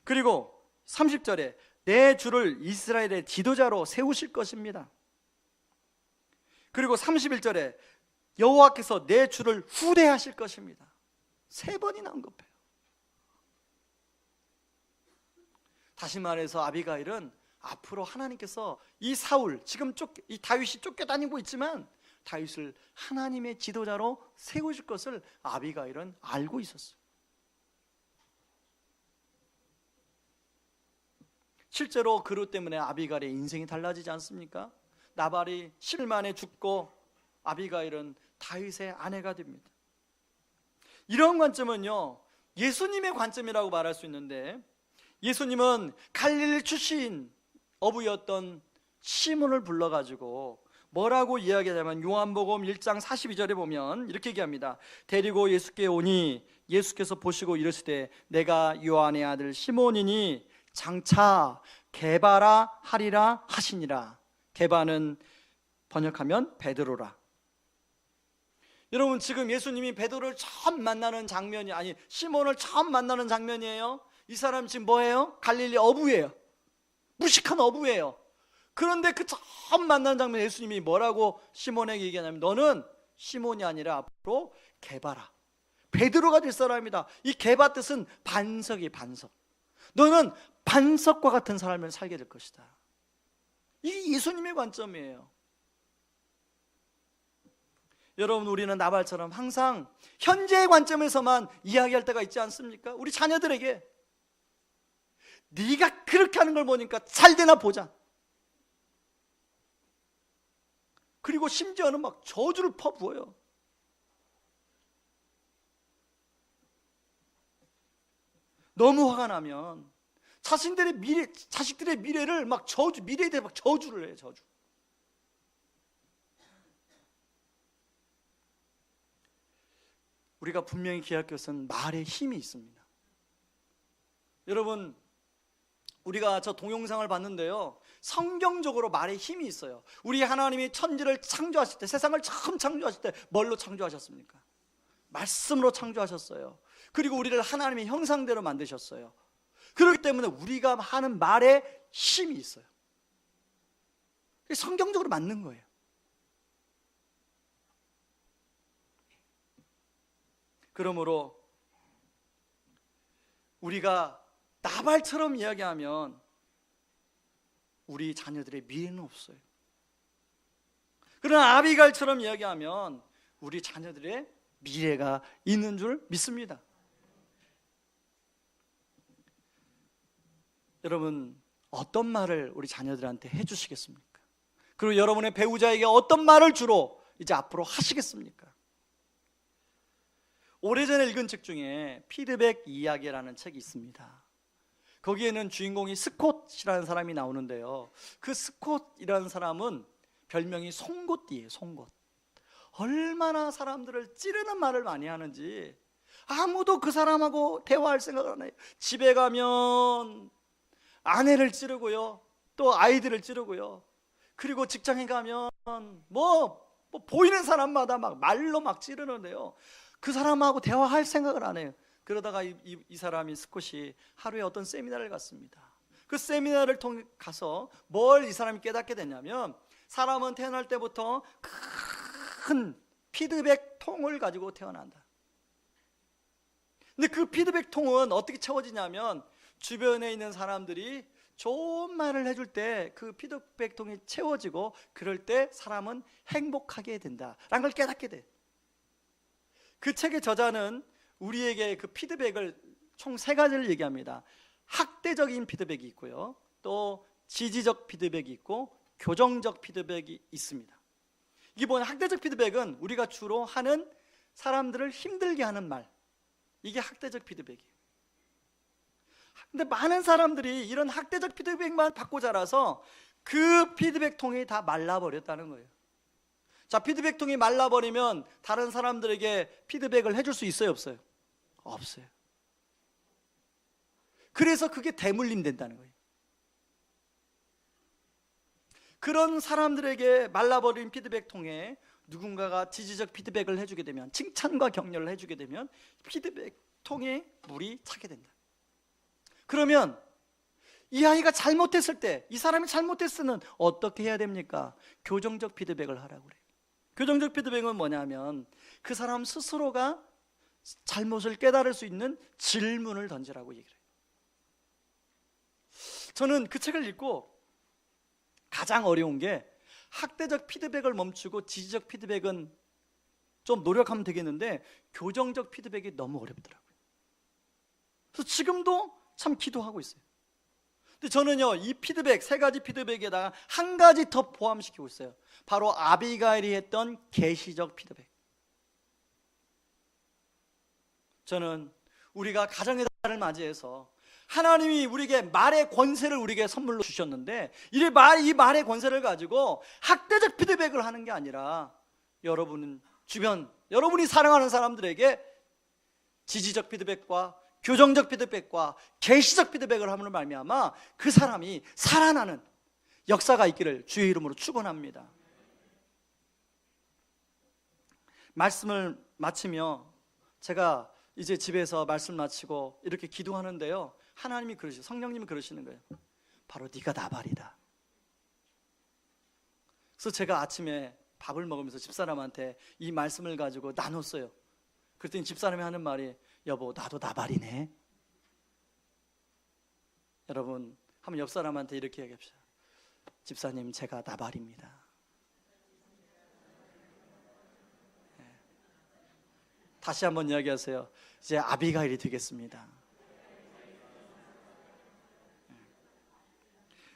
그리고 30절에 내 주를 이스라엘의 지도자로 세우실 것입니다. 그리고 31절에 여호와께서 내 주를 후대하실 것입니다. 세 번이나 언급해요. 다시 말해서 아비가일은 앞으로 하나님께서 이 사울, 지금 이 다윗이 쫓겨다니고 있지만 다윗을 하나님의 지도자로 세우실 것을 아비가일은 알고 있었어요. 실제로 그것 때문에 아비가일의 인생이 달라지지 않습니까? 나발이 10일 만에 죽고 아비가일은 다윗의 아내가 됩니다. 이런 관점은요, 예수님의 관점이라고 말할 수 있는데, 예수님은 갈릴리 출신 어부였던 시몬을 불러가지고 뭐라고 이야기하냐면 요한복음 1장 42절에 보면 이렇게 얘기합니다. 데리고 예수께 오니 예수께서 보시고 이르시되 내가 요한의 아들 시몬이니 장차 게바라 하리라 하시니라. 게바는 번역하면 베드로라. 여러분, 지금 예수님이 베드로를 처음 만나는 장면이 시몬을 처음 만나는 장면이에요. 이 사람 지금 뭐예요? 갈릴리 어부예요. 무식한 어부예요. 그런데 그 처음 만나는 장면 예수님이 뭐라고 시몬에게 얘기하냐면 너는 시몬이 아니라 앞으로 게바라, 베드로가 될 사람이다. 이 게바 뜻은 반석이 반석. 너는 반석과 같은 삶을 살게 될 것이다. 이게 예수님의 관점이에요. 여러분, 우리는 나발처럼 항상 현재의 관점에서만 이야기할 때가 있지 않습니까? 우리 자녀들에게 네가 그렇게 하는 걸 보니까 잘 되나 보자. 그리고 심지어는 막 저주를 퍼부어요. 너무 화가 나면 자식들의 미래를 막 미래에 대해 막 저주를 해요. 저주. 우리가 분명히 기억할 것은 말에 힘이 있습니다. 여러분, 우리가 저 동영상을 봤는데요, 성경적으로 말에 힘이 있어요. 우리 하나님이 천지를 창조하실 때, 세상을 처음 창조하실 때 뭘로 창조하셨습니까? 말씀으로 창조하셨어요. 그리고 우리를 하나님의 형상대로 만드셨어요. 그렇기 때문에 우리가 하는 말에 힘이 있어요. 성경적으로 맞는 거예요. 그러므로 우리가 나발처럼 이야기하면 우리 자녀들의 미래는 없어요. 그러나 아비갈처럼 이야기하면 우리 자녀들의 미래가 있는 줄 믿습니다. 여러분, 어떤 말을 우리 자녀들한테 해주시겠습니까? 그리고 여러분의 배우자에게 어떤 말을 주로 이제 앞으로 하시겠습니까? 오래전에 읽은 책 중에 피드백 이야기라는 책이 있습니다. 거기에는 주인공이 스콧이라는 사람이 나오는데요, 그 스콧이라는 사람은 별명이 송곳니예요. 송곳. 얼마나 사람들을 찌르는 말을 많이 하는지 아무도 그 사람하고 대화할 생각을 안 해요. 집에 가면 아내를 찌르고요, 또 아이들을 찌르고요, 그리고 직장에 가면 뭐 보이는 사람마다 막 말로 막 찌르는데요, 그 사람하고 대화할 생각을 안 해요. 그러다가 이 사람이 스콧이 하루에 어떤 세미나를 갔습니다. 그 세미나를 통해 가서 뭘 이 사람이 깨닫게 됐냐면, 사람은 태어날 때부터 큰 피드백 통을 가지고 태어난다. 근데 그 피드백 통은 어떻게 채워지냐면, 주변에 있는 사람들이 좋은 말을 해줄 때 그 피드백 통이 채워지고, 그럴 때 사람은 행복하게 된다라는 걸 깨닫게 돼. 그 책의 저자는 우리에게 그 피드백을 총 3가지를 얘기합니다. 학대적인 피드백이 있고요, 또 지지적 피드백이 있고, 교정적 피드백이 있습니다. 이게 뭐냐, 학대적 피드백은 우리가 주로 하는 사람들을 힘들게 하는 말, 이게 학대적 피드백이에요. 근데 많은 사람들이 이런 학대적 피드백만 받고 자라서 그 피드백 통이 다 말라버렸다는 거예요. 자, 피드백 통이 말라버리면 다른 사람들에게 피드백을 해줄 수 있어요, 없어요? 없어요. 그래서 그게 대물림 된다는 거예요. 그런 사람들에게 말라버린 피드백 통에 누군가가 지지적 피드백을 해주게 되면, 칭찬과 격려를 해주게 되면 피드백 통에 물이 차게 된다. 그러면 이 아이가 잘못했을 때, 이 사람이 잘못했을 때는 어떻게 해야 됩니까? 교정적 피드백을 하라고 그래요. 교정적 피드백은 뭐냐면, 그 사람 스스로가 잘못을 깨달을 수 있는 질문을 던지라고 얘기를 해요. 저는 그 책을 읽고 가장 어려운 게, 학대적 피드백을 멈추고 지지적 피드백은 좀 노력하면 되겠는데 교정적 피드백이 너무 어렵더라고요. 그래서 지금도 참 기도하고 있어요. 근데 저는요, 이 피드백, 3가지 피드백에다가 한 가지 더 포함시키고 있어요. 바로 아비가일이 했던 계시적 피드백. 저는 우리가 가정의 달을 맞이해서 하나님이 우리에게 말의 권세를 우리에게 선물로 주셨는데, 이 말의 권세를 가지고 학대적 피드백을 하는 게 아니라, 여러분은 주변, 여러분이 사랑하는 사람들에게 지지적 피드백과 교정적 피드백과 계시적 피드백을 함으로 말미암아 그 사람이 살아나는 역사가 있기를 주의 이름으로 축원합니다. 말씀을 마치며 제가 이제 집에서 말씀 마치고 이렇게 기도하는데요, 하나님이 그러시죠. 성령님이 그러시는 거예요. 바로 네가 나발이다. 그래서 제가 아침에 밥을 먹으면서 집사람한테 이 말씀을 가지고 나눴어요. 그랬더니 집사람이 하는 말이, 여보, 나도 나발이네. 여러분, 한번 옆 사람한테 이렇게 얘기합시다. 집사님, 제가 나발입니다. 다시 한번 이야기하세요. 이제 아비가일이 되겠습니다.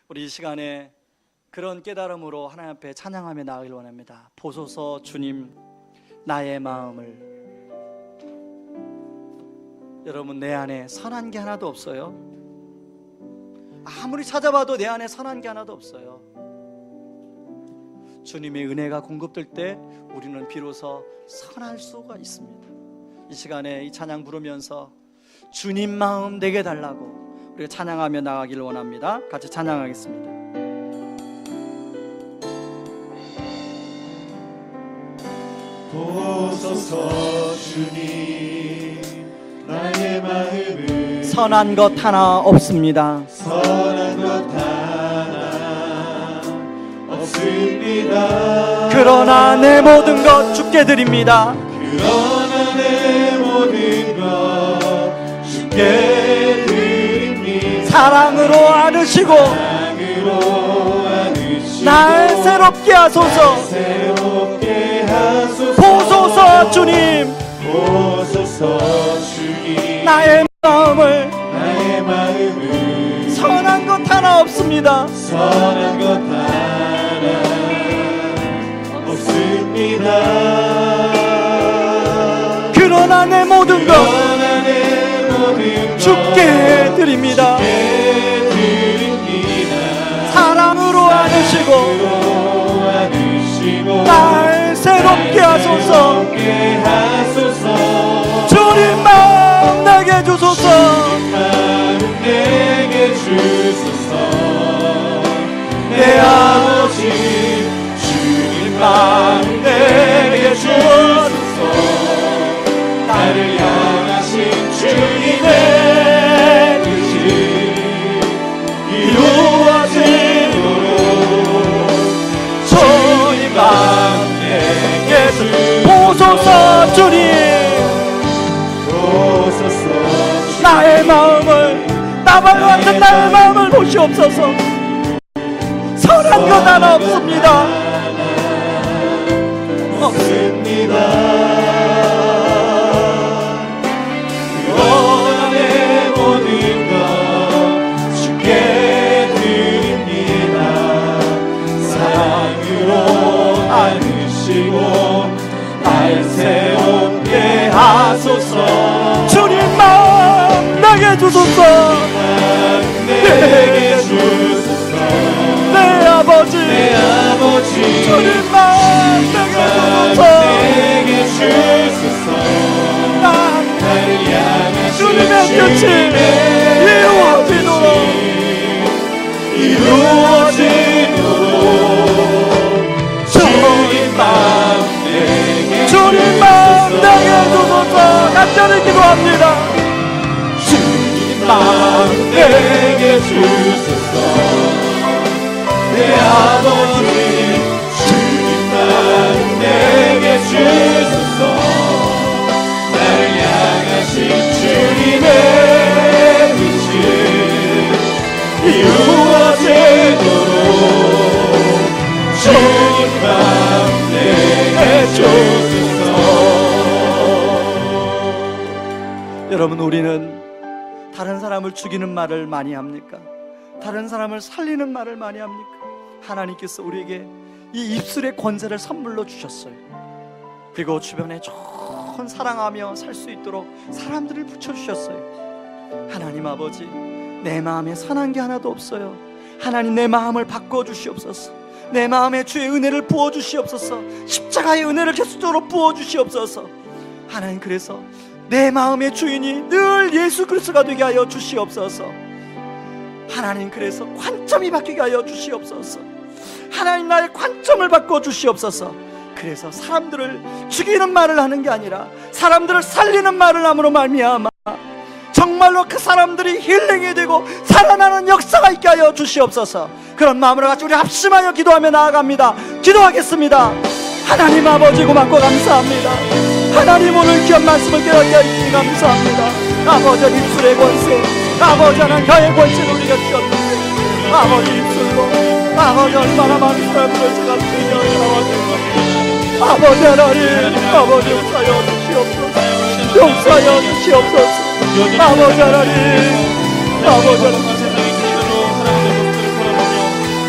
우리 이 시간에 그런 깨달음으로 하나님 앞에 찬양하며 나아가길 원합니다. 보소서 주님 나의 마음을. 여러분, 내 안에 선한 게 하나도 없어요. 아무리 찾아봐도 내 안에 선한 게 하나도 없어요. 주님의 은혜가 공급될 때 우리는 비로소 선할 수가 있습니다. 이 시간에 이 찬양 부르면서 주님 마음 내게 달라고 우리가 찬양하며 나가기를 원합니다. 같이 찬양하겠습니다. 보소서 주님 나의 마음을 선한 것 하나 없습니다. 선한 것 하나 없습니다. 그러나 내 모든 것 주께 드립니다. 그러나 내 모든 것 주께 드립니다. 사랑으로 안으시고 사랑으로 안으시고 날 새롭게 하소서. 새롭게 하소서. 보소서 주님 보소서 주님 나의 마음을. 선한 것 하나 없습니다. 선한 것 하나 없습니다. 그러나 내 모든 것 그러나 내 모든 것 주께 드립니다. 주께 드립니다. 사랑으로 안으시고 안으시고 날 새롭게 하소서. 새롭게 하소서. 주님 마음 내게 주소서. 마음 내게 주소서. 내 아버지 주님 마음 내게 주소서. 나를 향하신 주님의 뜻이 이루어지도록 주님 마음 내게 보소서 주님 주소서. 나의 마음을 나발과 같은 나의 마음을 보시옵소서. 선한 것 하나 없습니다. 그러나 내 모든 것 주께 드립니다. 사랑으로 안으시고 날 새롭게 하소서. 주님 마음 내게 주소서. 내게 주소서. 내 아버지 내 아버지 주님 마음 내게 주소서. 내게 주소서. 나를 향하신 주님의 뜻이 이루어지도록 주님 마음 내게 주님 마음 내게 주소서. 간절히 기도합니다. 주님 마음 내게 주소서. 내 아버지 주님 마음 내게 주소서. 나를 향하신 주님의 뜻이 이루어지도록 주님 마음 내게 주소서. 여러분, 우리는 다른 사람을 죽이는 말을 많이 합니까? 다른 사람을 살리는 말을 많이 합니까? 하나님께서 우리에게 이 입술의 권세를 선물로 주셨어요. 그리고 주변에 좋은 사랑하며 살 수 있도록 사람들을 붙여주셨어요. 하나님 아버지, 내 마음에 선한 게 하나도 없어요. 하나님, 내 마음을 바꿔주시옵소서. 내 마음에 주의 은혜를 부어주시옵소서. 십자가의 은혜를 계속적으로 부어주시옵소서. 하나님, 그래서 내 마음의 주인이 늘 예수 그리스도가 되게 하여 주시옵소서. 하나님, 그래서 관점이 바뀌게 하여 주시옵소서. 하나님, 나의 관점을 바꿔 주시옵소서. 그래서 사람들을 죽이는 말을 하는 게 아니라 사람들을 살리는 말을 함으로 말미암아 정말로 그 사람들이 힐링이 되고 살아나는 역사가 있게 하여 주시옵소서. 그런 마음으로 같이 우리 합심하여 기도하며 나아갑니다. 기도하겠습니다. 하나님 아버지, 고맙고 감사합니다. 하나님, 오늘 귀한 말씀을 깨닫게 하시니 감사합니다. 아버지, 입술의 권세, 아버지 하나님 혀의 권세를 우리가 주셨는데 아버지 입술로 아버지 얼마나 많은 사람들을 제가 드리며 나왔는가. 아버지 하나님, 아버지 용서하여 주시옵소서. 용서하여 주시옵소서. 아버지 하나님, 아버지 하나님,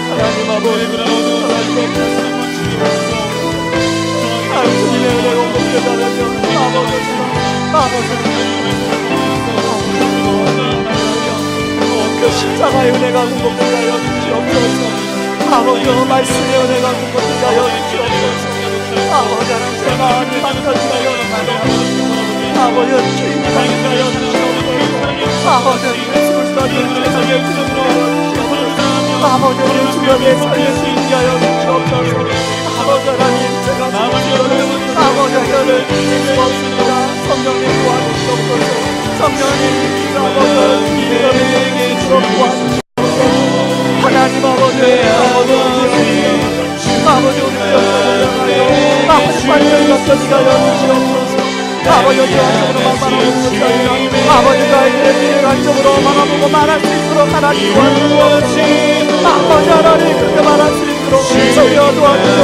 하나님 아버지 말씀의 은혜가 공급되자라며 그 십자가의 은혜가 공급되게 하여 주시옵소서. 아버지여 말씀의 은혜가 공급되게 하여 주시옵소서. 아버지 하나님 제 마음이 망가지게 하여 아버지여 주님 하여 주시옵소서. 아버지 예수를 받는 세상의 주님으로 주시옵소서. 아버지 주님의 삶을 지키게 하여 주시옵소서. 아버지 하나님 제가 주시옵소서. 아버지 하나님을 주시옵소서. 성령님 도와주시옵소서. 성령님 아버지 주님의 주로 도와주시옵소서. 하나님 아버지 아버지 우리 영광을 아버지 빨리 맡겨지게 하여 주시옵소서. 아버지 영광으로만 바라보는 것이 아니라 아버지가 아이들의 미래 관점으로 바라보고 말할 수 있도록 하나님 도와주시옵소서. 아버지 하나님 그렇게 말할 수 있도록 주여 도와주시옵소서.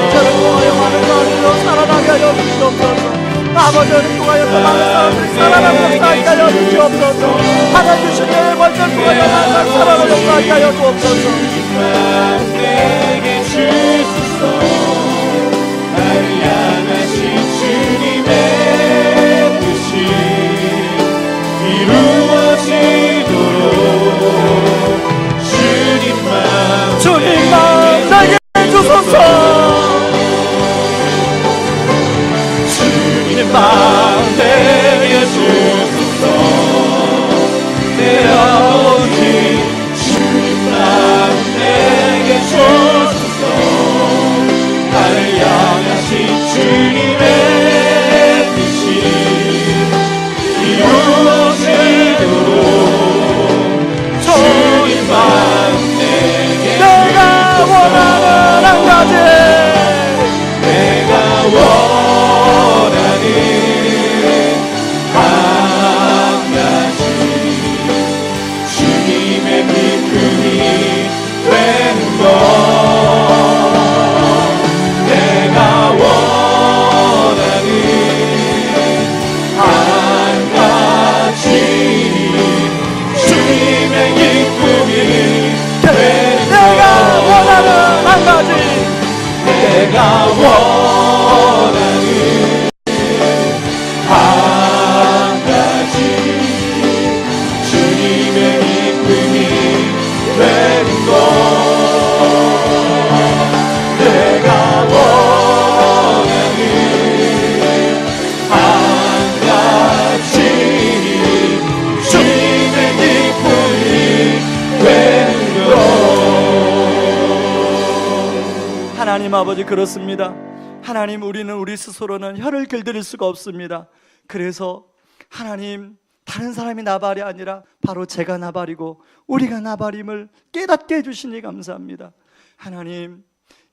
저를 통하여 많은 사람들로 살아나게 하여 주시옵소서. 아버지를 통하여 더 많은 사람들이 살아나고 살게 하여 주시옵소서. 하나님 주신 내 관절 통하여 많은 사람을 역사하게 하여 주옵소서. 내게 주소서. 나를 향하신 주님의 뜻이 이루어지도록 주님만 내게 주소서. 주님만 내게 주소서. 내 아버지 주님만 내게 주소서. 나를 향하신 주님의 뜻이 이루어지도록 주님만 내게 내가 원하는 한 가지 내가 원하는 한 가지 주님의 기쁨이 되는 것 내가 원하는 한 가지 주님의 기쁨이 되는 내가 원하는 한 가지 내가 원하는 한 가지 주님의 기쁨이 되는 것 내가 원하는 한 가지 주님의 기쁨이 되는 것 하나님 아버지 그렇습니다. 하나님 우리는 우리 스스로는 혀를 길들일 수가 없습니다. 그래서 하나님 다른 사람이 나발이 아니라 바로 제가 나발이고 우리가 나발임을 깨닫게 해주시니 감사합니다. 하나님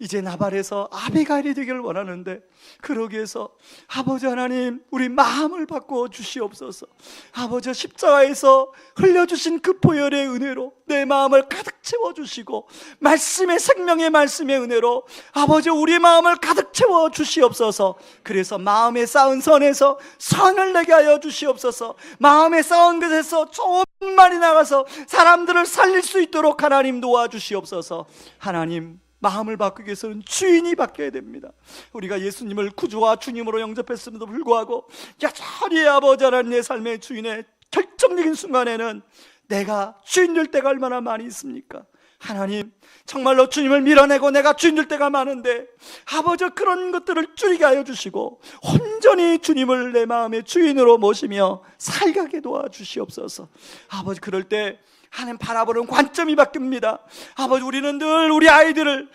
이제 나발에서 아비가일이 되기를 원하는데 그러기 위해서 아버지 하나님 우리 마음을 바꿔 주시옵소서. 아버지 십자가에서 흘려주신 그 보혈의 은혜로 내 마음을 가득 채워주시고 말씀의 생명의 말씀의 은혜로 아버지 우리 마음을 가득 채워 주시옵소서. 그래서 마음에 쌓은 선에서 선을 내게 하여 주시옵소서. 마음에 쌓은 것에서 좋은 말이 나가서 사람들을 살릴 수 있도록 하나님 도와주시옵소서. 하나님 마음을 바꾸기 위해서는 주인이 바뀌어야 됩니다. 우리가 예수님을 구주와 주님으로 영접했음에도 불구하고 여전히 아버지 하나님 내 삶의 주인의 결정적인 순간에는 내가 주인 될 때가 얼마나 많이 있습니까? 하나님 정말로 주님을 밀어내고 내가 주인 될 때가 많은데 아버지 그런 것들을 줄이게 하여 주시고 온전히 주님을 내 마음의 주인으로 모시며 살게 도와주시옵소서. 아버지 그럴 때 하나님 바라보는 관점이 바뀝니다. 아버지 우리는 늘 우리 아이들을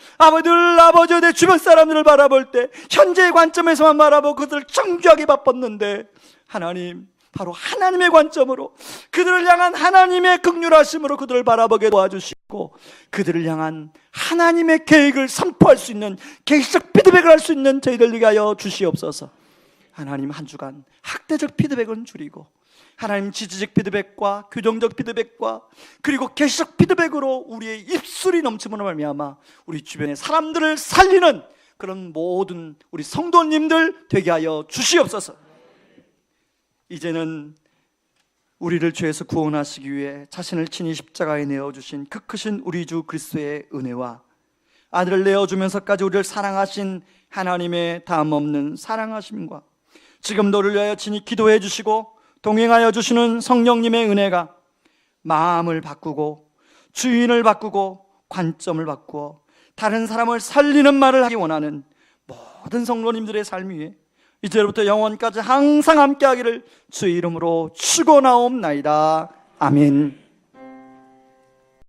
늘 아버지 내 주변 사람들을 바라볼 때 현재의 관점에서만 바라보고 그들을 정죄하게 바빴는데 하나님 바로 하나님의 관점으로 그들을 향한 하나님의 긍휼하심으로 그들을 바라보게 도와주시고 그들을 향한 하나님의 계획을 선포할 수 있는 계시적 피드백을 할 수 있는 저희들 되게 하여 주시옵소서. 하나님 한 주간 학대적 피드백은 줄이고 하나님 지지적 피드백과 교정적 피드백과 그리고 계시적 피드백으로 우리의 입술이 넘침으로 말미암아 우리 주변의 사람들을 살리는 그런 모든 우리 성도님들 되게 하여 주시옵소서. 이제는 우리를 죄에서 구원하시기 위해 자신을 친히 십자가에 내어주신 그 크신 우리 주 그리스도의 은혜와 아들을 내어주면서까지 우리를 사랑하신 하나님의 다함없는 사랑하심과 지금도 우리를 위하여 친히 기도해 주시고 동행하여 주시는 성령님의 은혜가 마음을 바꾸고 주인을 바꾸고 관점을 바꾸어 다른 사람을 살리는 말을 하기 원하는 모든 성도님들의 삶 위에 이제부터 영원까지 항상 함께하기를 주의 이름으로 축원하옵나이다. 아멘.